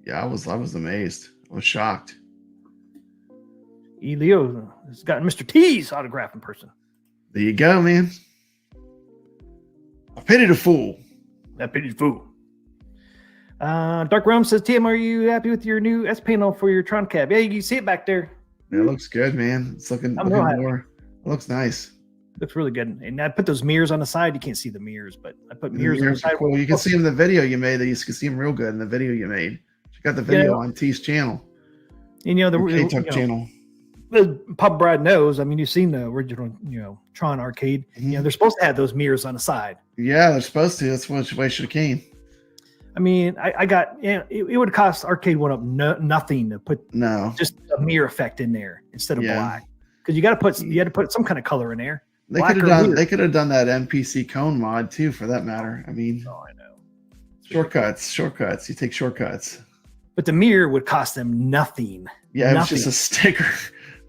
Yeah, I was amazed. I was shocked. E. Leo has gotten Mr. T's autograph in person. There you go, man. I pitied a fool. That pitied fool. Dark Realm says, TM, are you happy with your new S panel for your Tron cab? Yeah, you can see it back there. Yeah, it looks good, man. It's looking more. It looks nice. Looks really good. And I put those mirrors on the side. You can't see the mirrors, but I put mirrors on the side. Cool. You can see them in the video you made. You can see them real good in the video you made. Check out the video on T's channel. And the channel. Pop Brad knows. I mean, you've seen the original, Tron arcade. Mm-hmm. They're supposed to have those mirrors on the side. Yeah, they're supposed to. That's what way should have came. I mean, I got, it would cost Arcade One Up nothing to put just a mirror effect in there instead of black, because you had to put some kind of color in there. They could have done that NPC cone mod too, for that matter. I mean, I know. Shortcuts. You take shortcuts. But the mirror would cost them nothing. Yeah, it's just a sticker.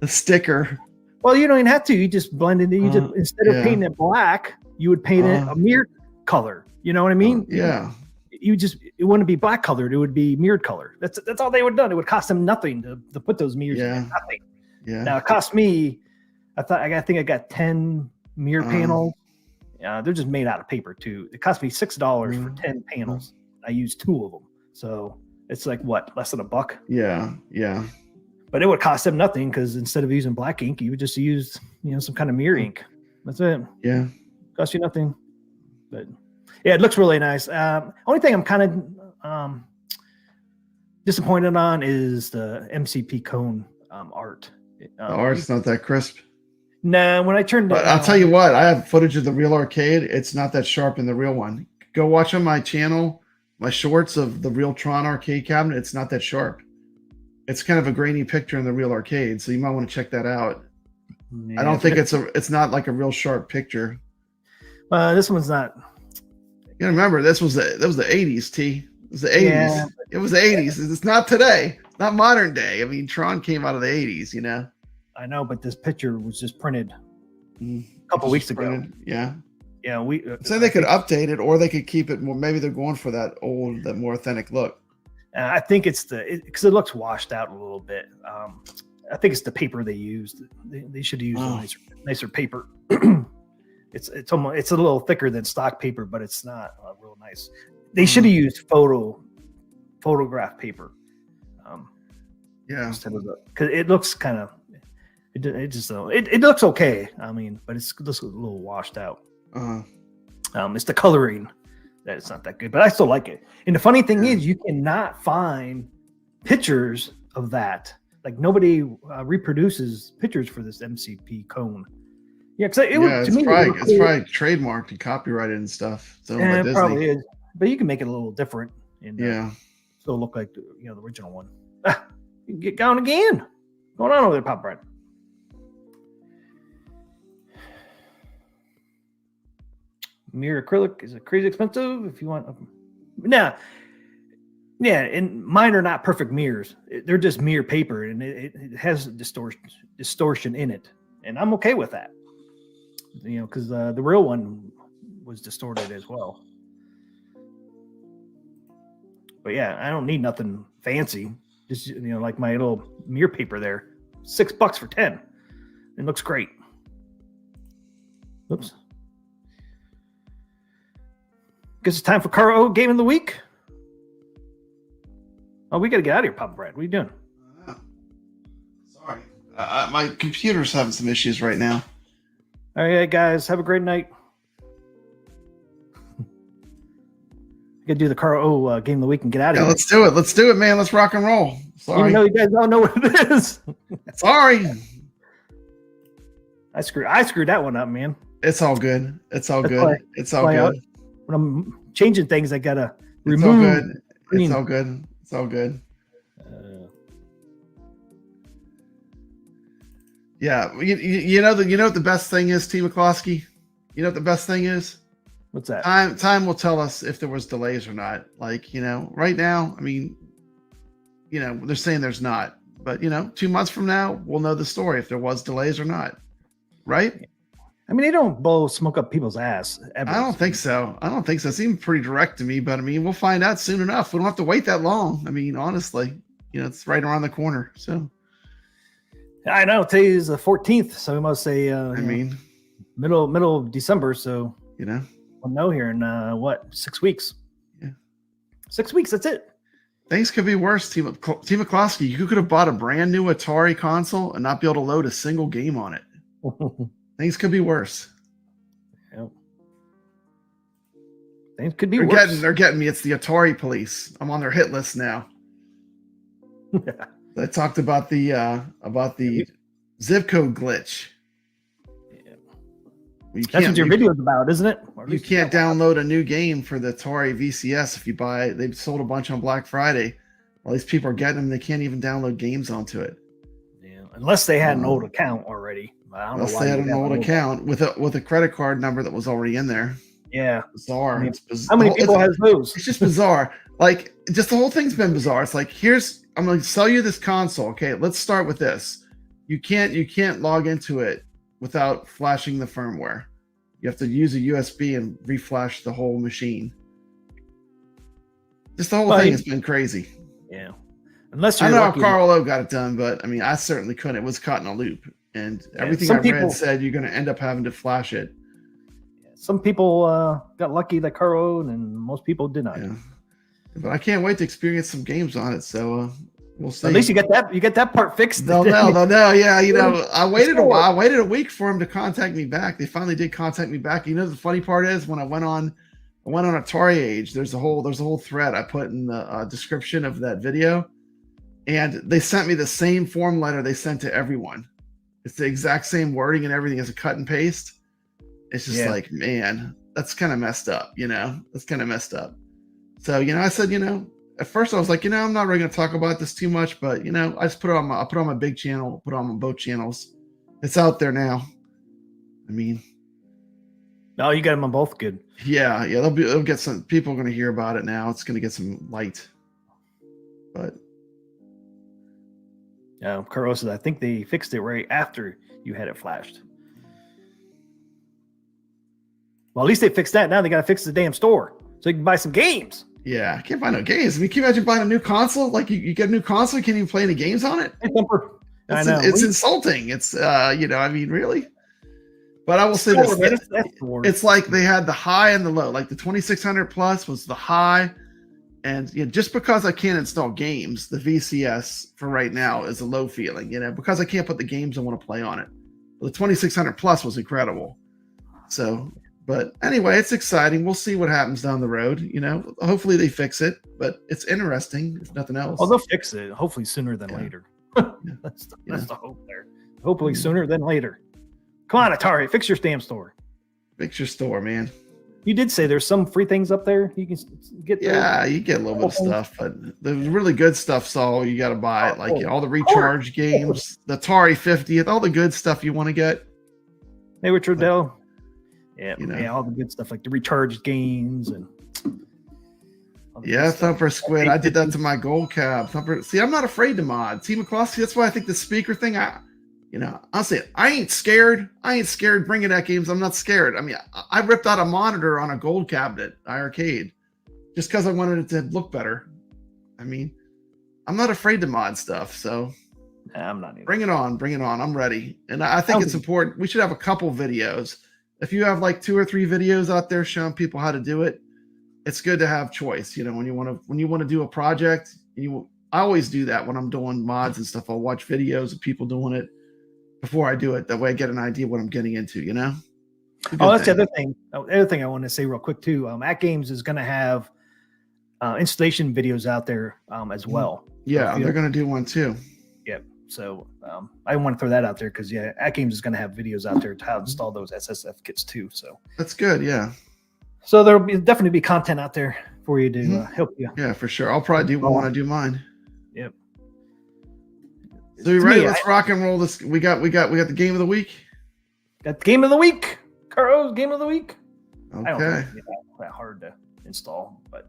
The sticker. Well, you don't even have to. You just blend it. You just, instead of painting it black, you would paint it a mirror color. You know what I mean? Yeah. It wouldn't be black colored. It would be mirrored color. That's all they would have done. It would cost them nothing to put those mirrors in. Nothing. Yeah. Now it cost me, I think I got 10 mirror panels. They're just made out of paper too. It cost me $6 for 10 panels. I used 2 of them. So it's like what, less than $1? Yeah. Yeah. But it would cost them nothing, because instead of using black ink, you would just use, some kind of mirror ink. That's it. Yeah. Cost you nothing. But yeah, it looks really nice. Only thing I'm kind of disappointed on is the MCP cone art. The art's not that crisp. No, when I turned it, I'll tell you what, I have footage of the real arcade. It's not that sharp in the real one. Go watch on my channel, my shorts of the real Tron arcade cabinet. It's not that sharp. It's kind of a grainy picture in the real arcade, so you might want to check that out. Yeah, I don't think it's not like a real sharp picture. This one's not. You remember, this was the 80s, T. It was the 80s. Yeah. It was the 80s. It's not today. It's not modern day. I mean, Tron came out of the 80s, I know, but this picture was just printed a couple weeks ago. Yeah. Yeah, so they could update it, or they could keep it more. Maybe they're going for that more authentic look. I think it's because it looks washed out a little bit. I think it's the paper they used. They should have used nicer paper. It's a little thicker than stock paper, but it's not real nice. They should have used photograph paper. Instead of because it looks kind of it looks okay. I mean, but it looks a little washed out. It's the coloring that it's not that good, but I still like it. And the funny thing is, you cannot find pictures of that. Like, nobody reproduces pictures for this MCP cone. Yeah, because it's probably trademarked and copyrighted and stuff. So it probably is, but you can make it a little different and still look like the original one. You can get going again. What's going on over there, Pop Brad? Mirror acrylic is crazy expensive if you want. Yeah, and mine are not perfect mirrors. They're just mirror paper, and it has distortion in it, and I'm okay with that. Because the real one was distorted as well. But yeah, I don't need nothing fancy. Just like my little mirror paper there, $6 for 10. It looks great. Oops. Guess it's time for Caro Game of the Week. Oh, we got to get out of here, Papa Brad. What are you doing? Sorry. My computer's having some issues right now. All right, guys. Have a great night. We got to do the Caro Game of the Week and get out of here. Let's do it. Let's do it, man. Let's rock and roll. Sorry. Even though you guys don't know what it is. Sorry. I screwed that one up, man. It's all good. It's all That's good. why- It's all good. When I'm changing things, I gotta It's all remove. good. It's all good. It's all good. Yeah, you know what the best thing is, T. McCloskey? You know what the best thing is? What's that? Time will tell us if there was delays or not. Like, right now, I mean, they're saying there's not. But, 2 months from now, we'll know the story if there was delays or not. Right? I mean, they don't blow smoke up people's ass ever. I don't think so. It seemed pretty direct to me, but I mean, we'll find out soon enough. We don't have to wait that long. I mean, honestly, it's right around the corner. So I know today is the 14th, so we must say middle of December. So we'll know here in 6 weeks? Yeah, 6 weeks. That's it. Things could be worse. T. McCloskey, you could have bought a brand new Atari console and not be able to load a single game on it. Things could be worse. Yep. Things could be worse. They're getting me. It's the Atari police. I'm on their hit list now. They talked about the zip code glitch. Yeah. That's what your video is about, isn't it? You can't download a new game for the Atari VCS if you buy it. They've sold a bunch on Black Friday. All these people are getting them. They can't even download games onto it. Yeah, unless they had an old account already. I don't know why they had an old account with a credit card number that was already in there. Yeah, bizarre. I mean, how many people has those? It's just bizarre. Like, just the whole thing's been bizarre. It's like, I'm going to sell you this console. Okay, let's start with this. You can't log into it without flashing the firmware. You have to use a USB and reflash the whole machine. Just the whole thing has been crazy. Yeah, unless you're I know lucky. Carl O got it done, but I mean, I certainly couldn't. It was caught in a loop. And everything I read said you're going to end up having to flash it. Some people got lucky that Carl, and most people did not. Yeah. But I can't wait to experience some games on it. So we'll see. At least you get that part fixed. They'll know. Yeah, I waited a while. I waited a week for them to contact me back. They finally did contact me back. The funny part is when I went on Atari Age. There's a whole thread I put in the description of that video, and they sent me the same form letter they sent to everyone. It's the exact same wording and everything as a cut and paste. It's just like, man, that's kind of messed up, That's kind of messed up. So, I said, at first I was like, I'm not really going to talk about this too much, but, I just put it on my big channel, put it on both channels. It's out there now. I mean. No, you got them on both. Good. Yeah. They'll get some people are going to hear about it now. It's going to get some light. But. Carl says, I think they fixed it right after you had it flashed. Well, at least they fixed that. Now they got to fix the damn store so you can buy some games. Yeah, I can't buy no games. I mean, can you imagine buying a new console? Like you get a new console, you can't even play any games on it. I know. It's insulting. It's I mean, really. But I will say this: it's like they had the high and the low. Like the 2600 plus was the high. And just because I can't install games, the VCS for right now is a low feeling, because I can't put the games I want to play on it. But the 2600 plus was incredible. So, but anyway, it's exciting. We'll see what happens down the road. Hopefully they fix it, but it's interesting if nothing else. Well, they'll fix it hopefully sooner than later. That's the hope there. Hopefully sooner than later. Come on, Atari, fix your damn store. Fix your store, man. You did say there's some free things up there you can get. Yeah, you get a little bit of stuff, but the really good stuff's all you got to buy it. Like all the recharge games, the Atari 50th, all the good stuff you want to get. Hey, Richard Dell. Yeah, all the good stuff like the recharged games and. Thumper Squid. I did that to my gold cab. Thumper. See, I'm not afraid to mod. T. McCloskey. That's why I think the speaker thing. I'll say it. I ain't scared. Bringing that games. I'm not scared. I mean, I ripped out a monitor on a gold cabinet, iArcade, just because I wanted it to look better. I mean, I'm not afraid to mod stuff. So I'm not either. Bring it on. I'm ready. And I think it's important. We should have a couple videos. If you have like 2 or 3 videos out there showing people how to do it, it's good to have choice. When you want to do a project, I always do that when I'm doing mods and stuff. I'll watch videos of people doing it before I do it. That way I get an idea what I'm getting into, That's the other thing. The other thing I want to say real quick too. AtGames is going to have installation videos out there as well. Yeah, they're going to do one too. Yeah. So I want to throw that out there because AtGames is going to have videos out there to how to install those SSF kits too. So that's good. Yeah. So there'll definitely be content out there for you to help you. Yeah, for sure. I'll probably want to do mine. Yep. So you ready? Let's rock and roll this. We got the game of the week. Got the game of the week. Carl's game of the week. Okay. I don't think it's that hard to install, but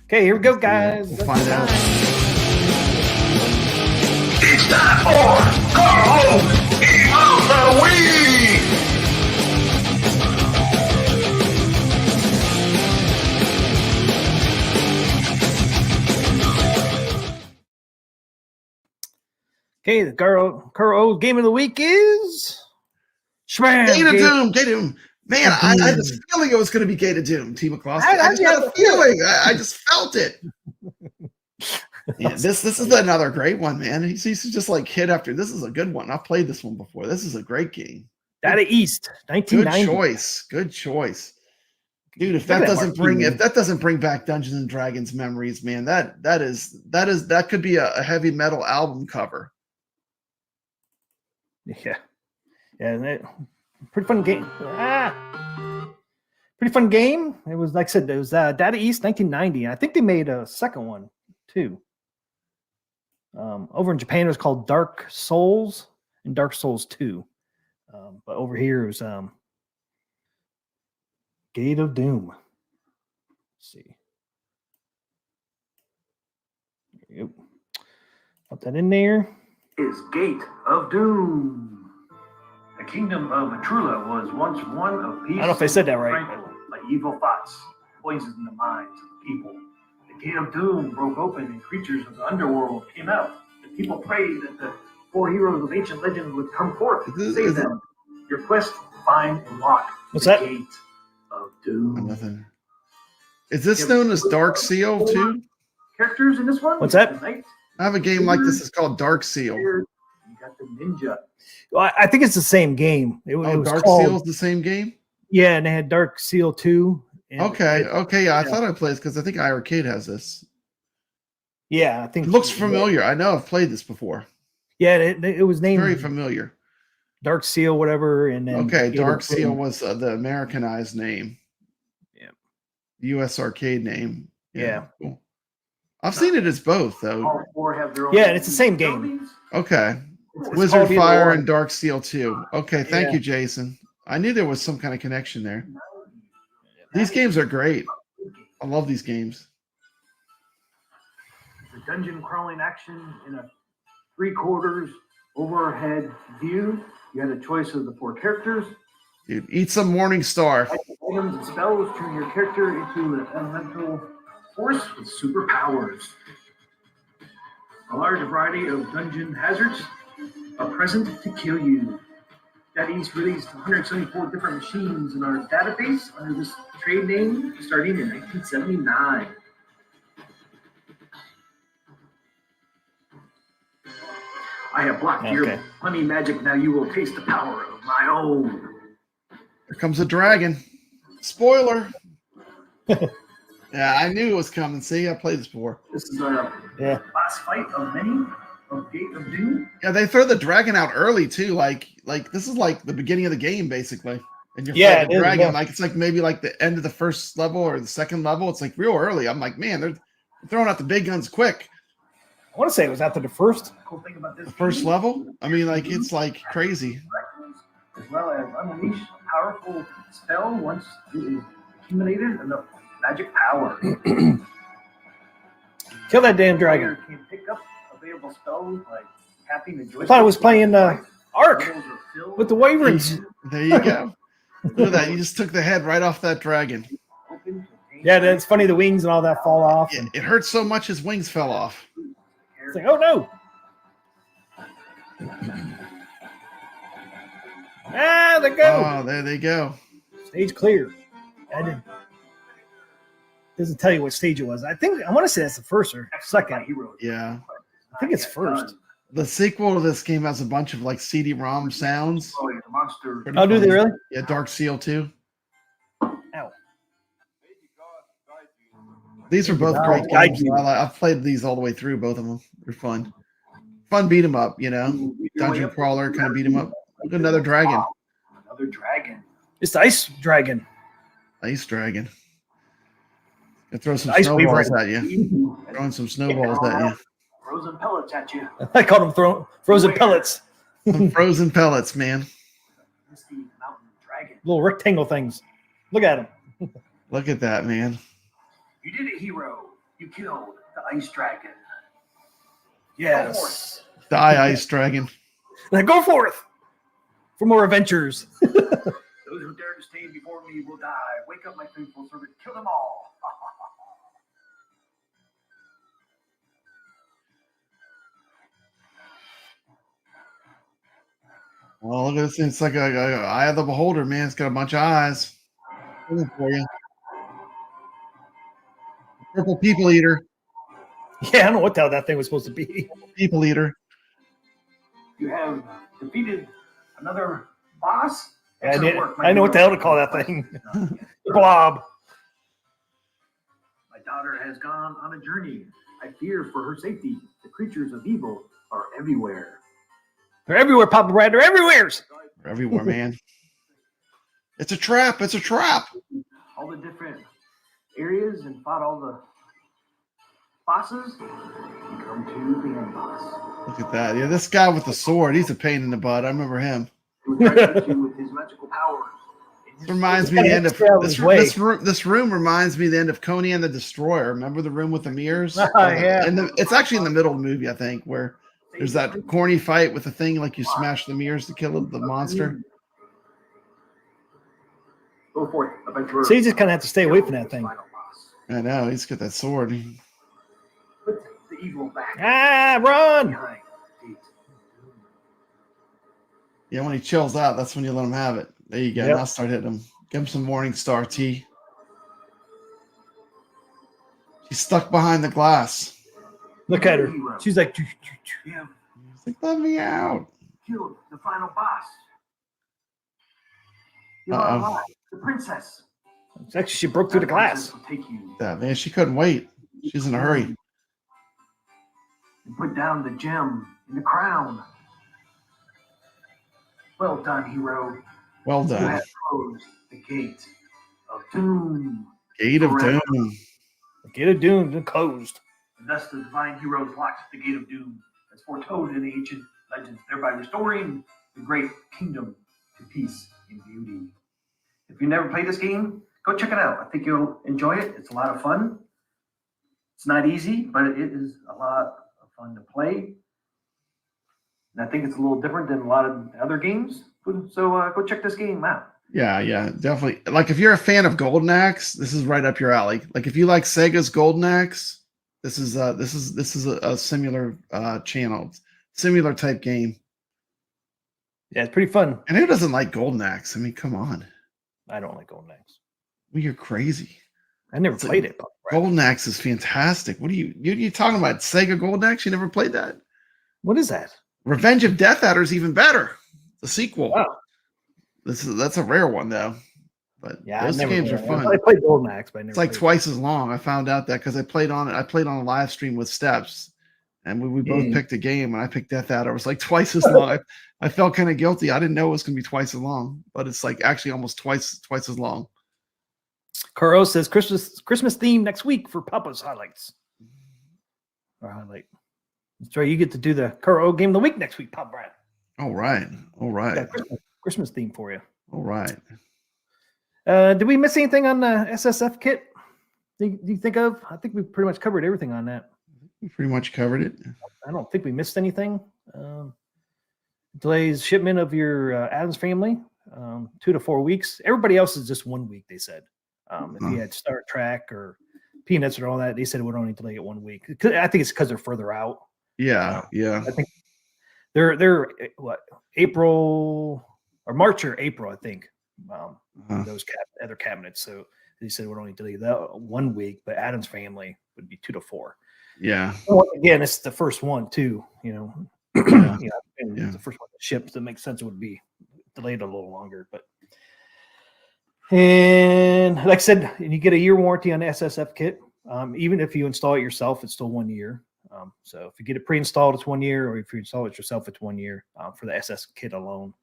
okay, here we go, guys. We'll find out. It's time for Carl's game of the week. Okay, the Carl game of the week is Gate of Doom. Man, I had this feeling it was going to be Gate of Doom, TMCLOSKY. I just had a feeling. I just felt it. Yeah, this is another great one, man. He's just like hit after. This is a good one. I've played this one before. This is a great game. Data East, 1990. Good choice. Dude, if that doesn't bring back Dungeons and Dragons memories, man, that could be a heavy metal album cover. Yeah. Pretty fun game. Pretty fun game. It was, like I said, it was Data East 1990. I think they made a second one too. Over in Japan, it was called Dark Souls and Dark Souls 2. But over here, it was Gate of Doom. Let's see. There you go. Put that in there. Is Gate of Doom. The kingdom of Etrula was once one of peace. I don't know if I said that right. Tranquil, but evil thoughts poisoned the minds of the people. The Gate of Doom broke open and creatures of the underworld came out. The people prayed that the four heroes of ancient legend would come forth to save them. Your quest, find and lock What's the that? Gate of Doom. Nothing. Is this known as Dark Seal too? Characters in this one? What's that? I have a game like this. It's called Dark Seal. You got the ninja. Well, I think it's the same game. It was Dark called, Seal is the same game? Yeah, and they had Dark Seal 2. Okay. Yeah, I thought I played this because I think iArcade has this. Yeah, I think it looks familiar. I know I've played this before. Yeah, it was named very familiar. Dark Seal, whatever, and then Dark Seal was the Americanized name. Yeah, U.S. arcade name. Yeah, cool. I've seen it as both though. All four have their own. Yeah, it's the same game. Okay. Wizard Fire and Dark Seal 2. Okay, thank you, Jason. I knew there was some kind of connection there. These games are great. I love these games. The dungeon crawling action in a 3/4 overhead view. You had a choice of the four characters. Dude, eat some Morning Star. Items and spells turn your character into an elemental force with superpowers. A large variety of dungeon hazards are present to kill you. Data East released 174 different machines in our database under this trade name starting in 1979. I have blocked your honey magic. Now you will taste the power of my own. Here comes a dragon. Spoiler. Yeah, I knew it was coming. See, I played this before. This is a last fight of many of Gate of Doom. Yeah, they throw the dragon out early too. Like this is like the beginning of the game, basically. And you're fighting the dragon. Like it's like maybe like the end of the first level or the second level. It's like real early. I'm like, man, they're throwing out the big guns quick. I want to say it was after the first. Cool thing about this first level. I mean, like it's like crazy. As well as unleash powerful spell once it is accumulated enough magic power. Kill that damn dragon. Can pick up available spells like tapping the joystick. I thought I was playing Ark with the Wyverns. There you go. Look at that. You just took the head right off that dragon. Yeah, it's funny. The wings and all that fall off. Yeah, it hurt so much his wings fell off. It's like, oh no. They go. Oh, there they go. Stage clear. Doesn't tell you what stage it was. I want to say that's the first or second. Yeah. I think it's first. The sequel to this game has a bunch of like CD-ROM sounds. Oh, do they really? Yeah, Dark Seal 2. Ow. These are both great games. I've played these all the way through, both of them. They're fun. Fun beat 'em up, you know. Your way Dungeon up crawler the kind of beat 'em up. Look, another dragon. Another dragon. It's the ice dragon. Ice dragon. Gonna throw some Ice snowballs Weaver. at you. Throwing some snowballs at you. Frozen pellets at you. I called them frozen Where? pellets. Some frozen pellets, man. Misty Mountain Dragon. Little rectangle things. Look at them. Look at that, man. You did it, hero. You killed the ice dragon. Yes. Die, ice dragon. Now go forth for more adventures. Those who dare to stay before me will die. Wake up, my faithful servant. Kill them all. Well, look at this. It's like a eye of the beholder, man. It's got a bunch of eyes. Looking for you. Purple people eater. Yeah, I don't know what the hell that thing was supposed to be. People eater. You have defeated another boss. I Excellent did. work, my I know what the hell to hero. call that thing. Blob. My daughter has gone on a journey. I fear for her safety. The creatures of evil are everywhere. They're everywhere, Papa Brad. They're everywhere. They're everywhere, man. It's a trap. It's a trap. All the different areas and fought all the bosses. You come to the end boss. Look at that. Yeah, this guy with the sword, he's a pain in the butt. I remember him. Who tries to hit you with his magical powers. This reminds me of the end of Get out of his way. this room reminds me of the end of Conan the Destroyer. Remember the room with the mirrors? Yeah. And it's actually in the middle of the movie, I think, where there's that corny fight with the thing, like you smash the mirrors to kill the monster. Go for it, adventurer. So you just kind of have to stay away from that thing. Final boss. I know, he's got that sword. Put the evil back Ah, run! behind the gate. Yeah, when he chills out, that's when you let him have it. There you go. Yep. Now start hitting him. Give him some Morning Star tea. She's stuck behind the glass. Look at her. She's like, Yeah, He's like, let me out. killed the final boss. You're Uh-oh. alive. The princess. actually, she broke through the glass. Will take you That man, she couldn't wait. She's in a hurry. and put down the gem in the crown. Well done, hero. Well You done. have closed the gate of doom. Gate of Forever. Doom. The gate of doom is closed. And thus the divine heroes locked the gate of doom, as foretold in the ancient legends, thereby restoring the great kingdom to peace and beauty. If you never played this game, go check it out. I think you'll enjoy it. It's a lot of fun. It's not easy, but it is a lot of fun to play. And I think it's a little different than a lot of other games. So go check this game out. Yeah, definitely. Like if you're a fan of Golden Axe, this is right up your alley. Like if you like Sega's Golden Axe, this is a similar channel, similar type game. Yeah, it's pretty fun. And who doesn't like Golden Axe? I mean, come on. I don't like Golden Axe. Well, you're crazy. I never It's played it. Golden Axe is fantastic. What are you talking about? Sega Golden Axe? You never played that? What is that? Revenge of Death Adder is even better. The sequel. Wow. That's a rare one though. But Yeah, those games are fun. I played Golden Axe, but I never It's like played twice as long. I found out that because I played on a live stream with Steps, and we both picked a game, and I picked Death Adder. It was like twice as long. I felt kind of guilty. I didn't know it was going to be twice as long, but it's like actually almost twice as long. Kuro says Christmas theme next week for Papa's highlights. Or highlight. That's right. You get to do the Kuro game of the week next week, Pop Brad. All right. Yeah, Christmas theme for you. All right. Did we miss anything on the SSF kit? Do you think of? I think we pretty much covered everything on that. We pretty much covered it. I don't think we missed anything. Delays shipment of your Adams family, 2 to 4 weeks. Everybody else is just 1 week, they said. If you had Star Trek or Peanuts or all that, they said it would only delay it 1 week. I think it's because they're further out. Yeah. I think they're what, April or March or April, I think. Those other cabinets. So they said it would only delay that 1 week, but Adam's family would be 2 to 4. Yeah. Well, again, it's the first one too, and the first one that ships. That makes sense. It would be delayed a little longer, and like I said, you get a year warranty on the SSF kit. Even if you install it yourself, it's still 1 year. So if you get it pre-installed, it's 1 year, or if you install it yourself, it's 1 year for the SS kit alone.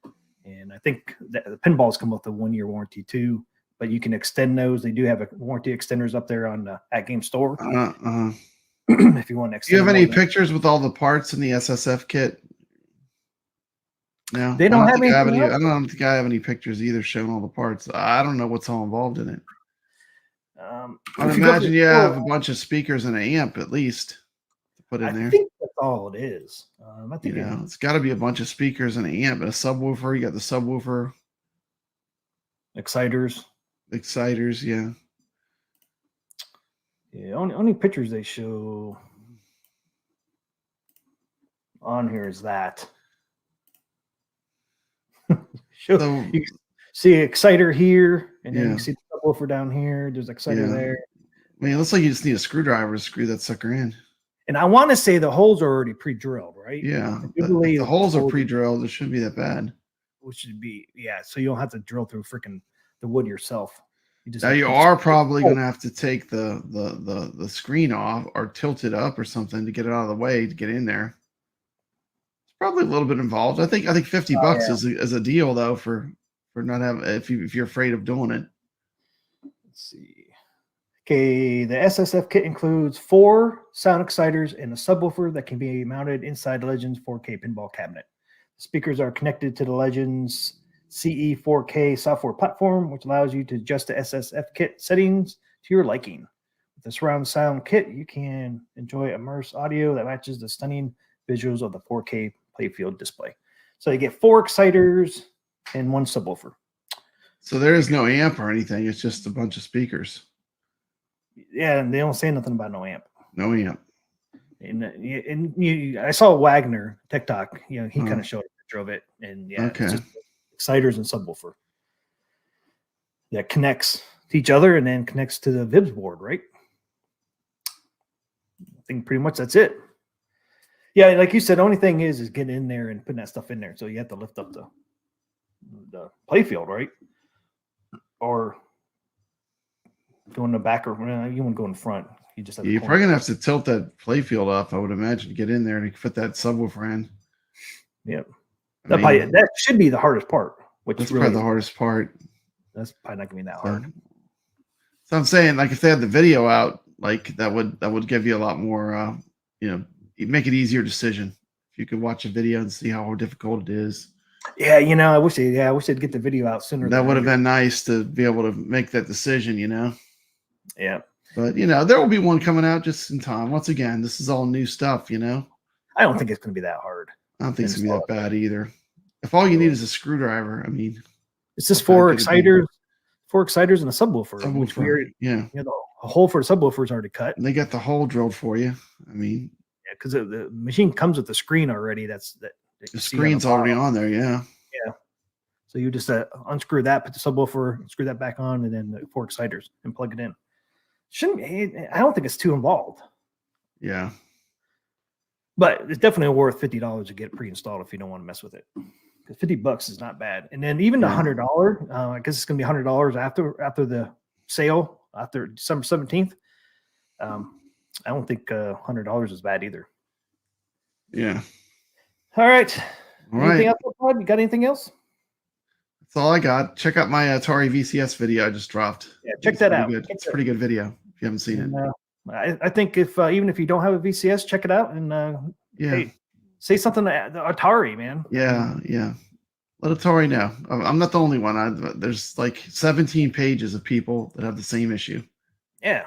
And I think that the pinballs come with a 1 year warranty too, but you can extend those. They do have a warranty extenders up there on the AtGames store. If you want to extend. Do you have any pictures with all the parts in the SSF kit? No, They don't have any. I don't think I have any pictures either showing all the parts. I don't know what's all involved in it. I would imagine you have a bunch of speakers and an amp at least to put in there. I think that's all it is. I think it's got to be a bunch of speakers and an amp and a subwoofer. You got the subwoofer, exciters, yeah. Yeah, only pictures they show on here is that. So, you see exciter here, and then you see the subwoofer down here. There's exciter there. I mean, it looks like you just need a screwdriver to screw that sucker in. And I want to say the holes are already pre-drilled, right? Yeah, if the holes are pre-drilled, it shouldn't be that bad. Which should be, so you don't have to drill through freaking the wood yourself. You are probably going to have to take the screen off or tilt it up or something to get it out of the way to get in there. It's probably a little bit involved. I think $50 is a deal though for not having if you're afraid of doing it. Let's see. Okay, the SSF kit includes 4 sound exciters and a subwoofer that can be mounted inside Legends 4K pinball cabinet. The speakers are connected to the Legends CE 4K software platform, which allows you to adjust the SSF kit settings to your liking. With the surround sound kit, you can enjoy immersive audio that matches the stunning visuals of the 4K playfield display. So you get 4 exciters and 1 subwoofer. So there is no amp or anything. It's just a bunch of speakers. Yeah, and they don't say nothing about no amp. No amp. And I saw Wagner TikTok. He kind of showed a picture of it, and it's just exciters and subwoofer that connects to each other and then connects to the Vibs board, right? I think pretty much that's it. Yeah, like you said, the only thing is getting in there and putting that stuff in there. So you have to lift up the playfield, right? Or go in the back, or you want to go in front. You just have you're probably gonna have to tilt that playfield up, I would imagine, to get in there and fit that subwoofer in. Yep. That should be the hardest part. That's probably the hardest part. That's probably not gonna be that hard. So I'm saying, like, if they had the video out, like that would give you a lot more. Make it easier decision if you could watch a video and see how difficult it is. Yeah, I wish they'd get the video out sooner. That would have been nice to be able to make that decision. Yeah. But there will be one coming out just in time. Once again, this is all new stuff. I don't think it's gonna be that hard. I don't think it's gonna be that bad either. If all you need is a screwdriver, I mean, it's just 4 exciters, 4 exciters and a subwoofer. Which the hole for the subwoofer is already cut. And they got the hole drilled for you. I mean, because the machine comes with the screen already. The screen's already on there. Yeah. So you just unscrew that, put the subwoofer, screw that back on, and then the 4 exciters and plug it in. I don't think it's too involved. Yeah. But it's definitely worth $50 to get pre-installed if you don't want to mess with it. Because $50 is not bad. And then even the $100, I guess it's going to be $100 after the sale after December 17th. I don't think $100 is bad either. Yeah. All right. Anything Right. else, Bud? You got anything else? That's all I got. Check out my Atari VCS video I just dropped. Yeah, check that out. It's a pretty good video if you haven't seen it. I think if even if you don't have a VCS, check it out and hey, say something to Atari, man. Yeah. Let Atari know. I'm not the only one. There's like 17 pages of people that have the same issue. Yeah.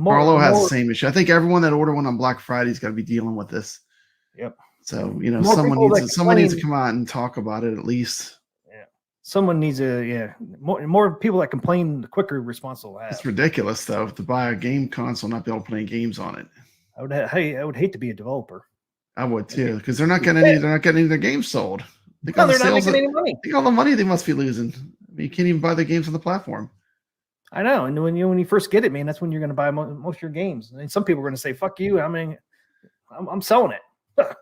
Carlo has the same issue. I think everyone that ordered one on Black Friday's got to be dealing with this. Yep. So someone needs to come out and talk about it at least. Yeah. Someone needs more people that complain, the quicker response will have. It's ridiculous though to buy a game console and not be able to play any games on it. I would hate to be a developer. I would too, because they're not getting any of their games sold. They're not making any money. Think all the money they must be losing. I mean, you can't even buy their games on the platform. I know, and when you first get it, man, that's when you're going to buy most of your games. And some people are going to say, "Fuck you!" I mean, I'm selling it.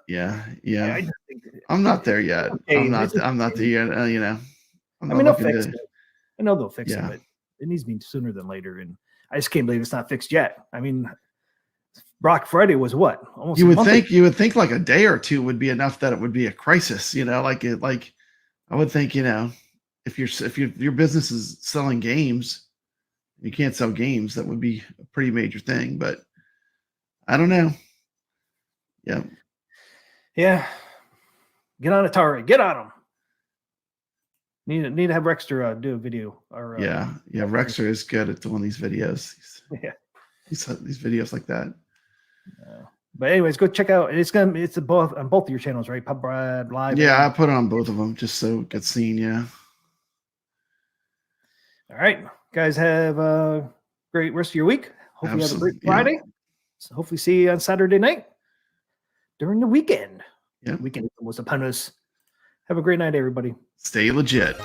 Yeah. I'm not there yet. Okay, I'm not there yet. I mean, they'll fix it. I know they'll fix it, but it needs to be sooner than later. And I just can't believe it's not fixed yet. I mean, Black Friday was what? Almost You a would month think like a day or two would be enough that it would be a crisis, like I would think, if your business is selling games, you can't sell games, that would be a pretty major thing, but I don't know. Yeah. Yeah. Get on Atari. Get on them. Need to have Rexter do a video. Or Yeah. Rexer is good at doing these videos. Yeah. These videos like that. But anyways, go check out. It's both on both of your channels, right? Pub Brad Live. Yeah, I put it on both of them just so it gets seen. Yeah. All right, guys, have a great rest of your week. Hopefully, you have a great Friday. Yeah. So hopefully, see you on Saturday night during the weekend. Yeah, weekend was upon us. Have a great night, everybody. Stay legit.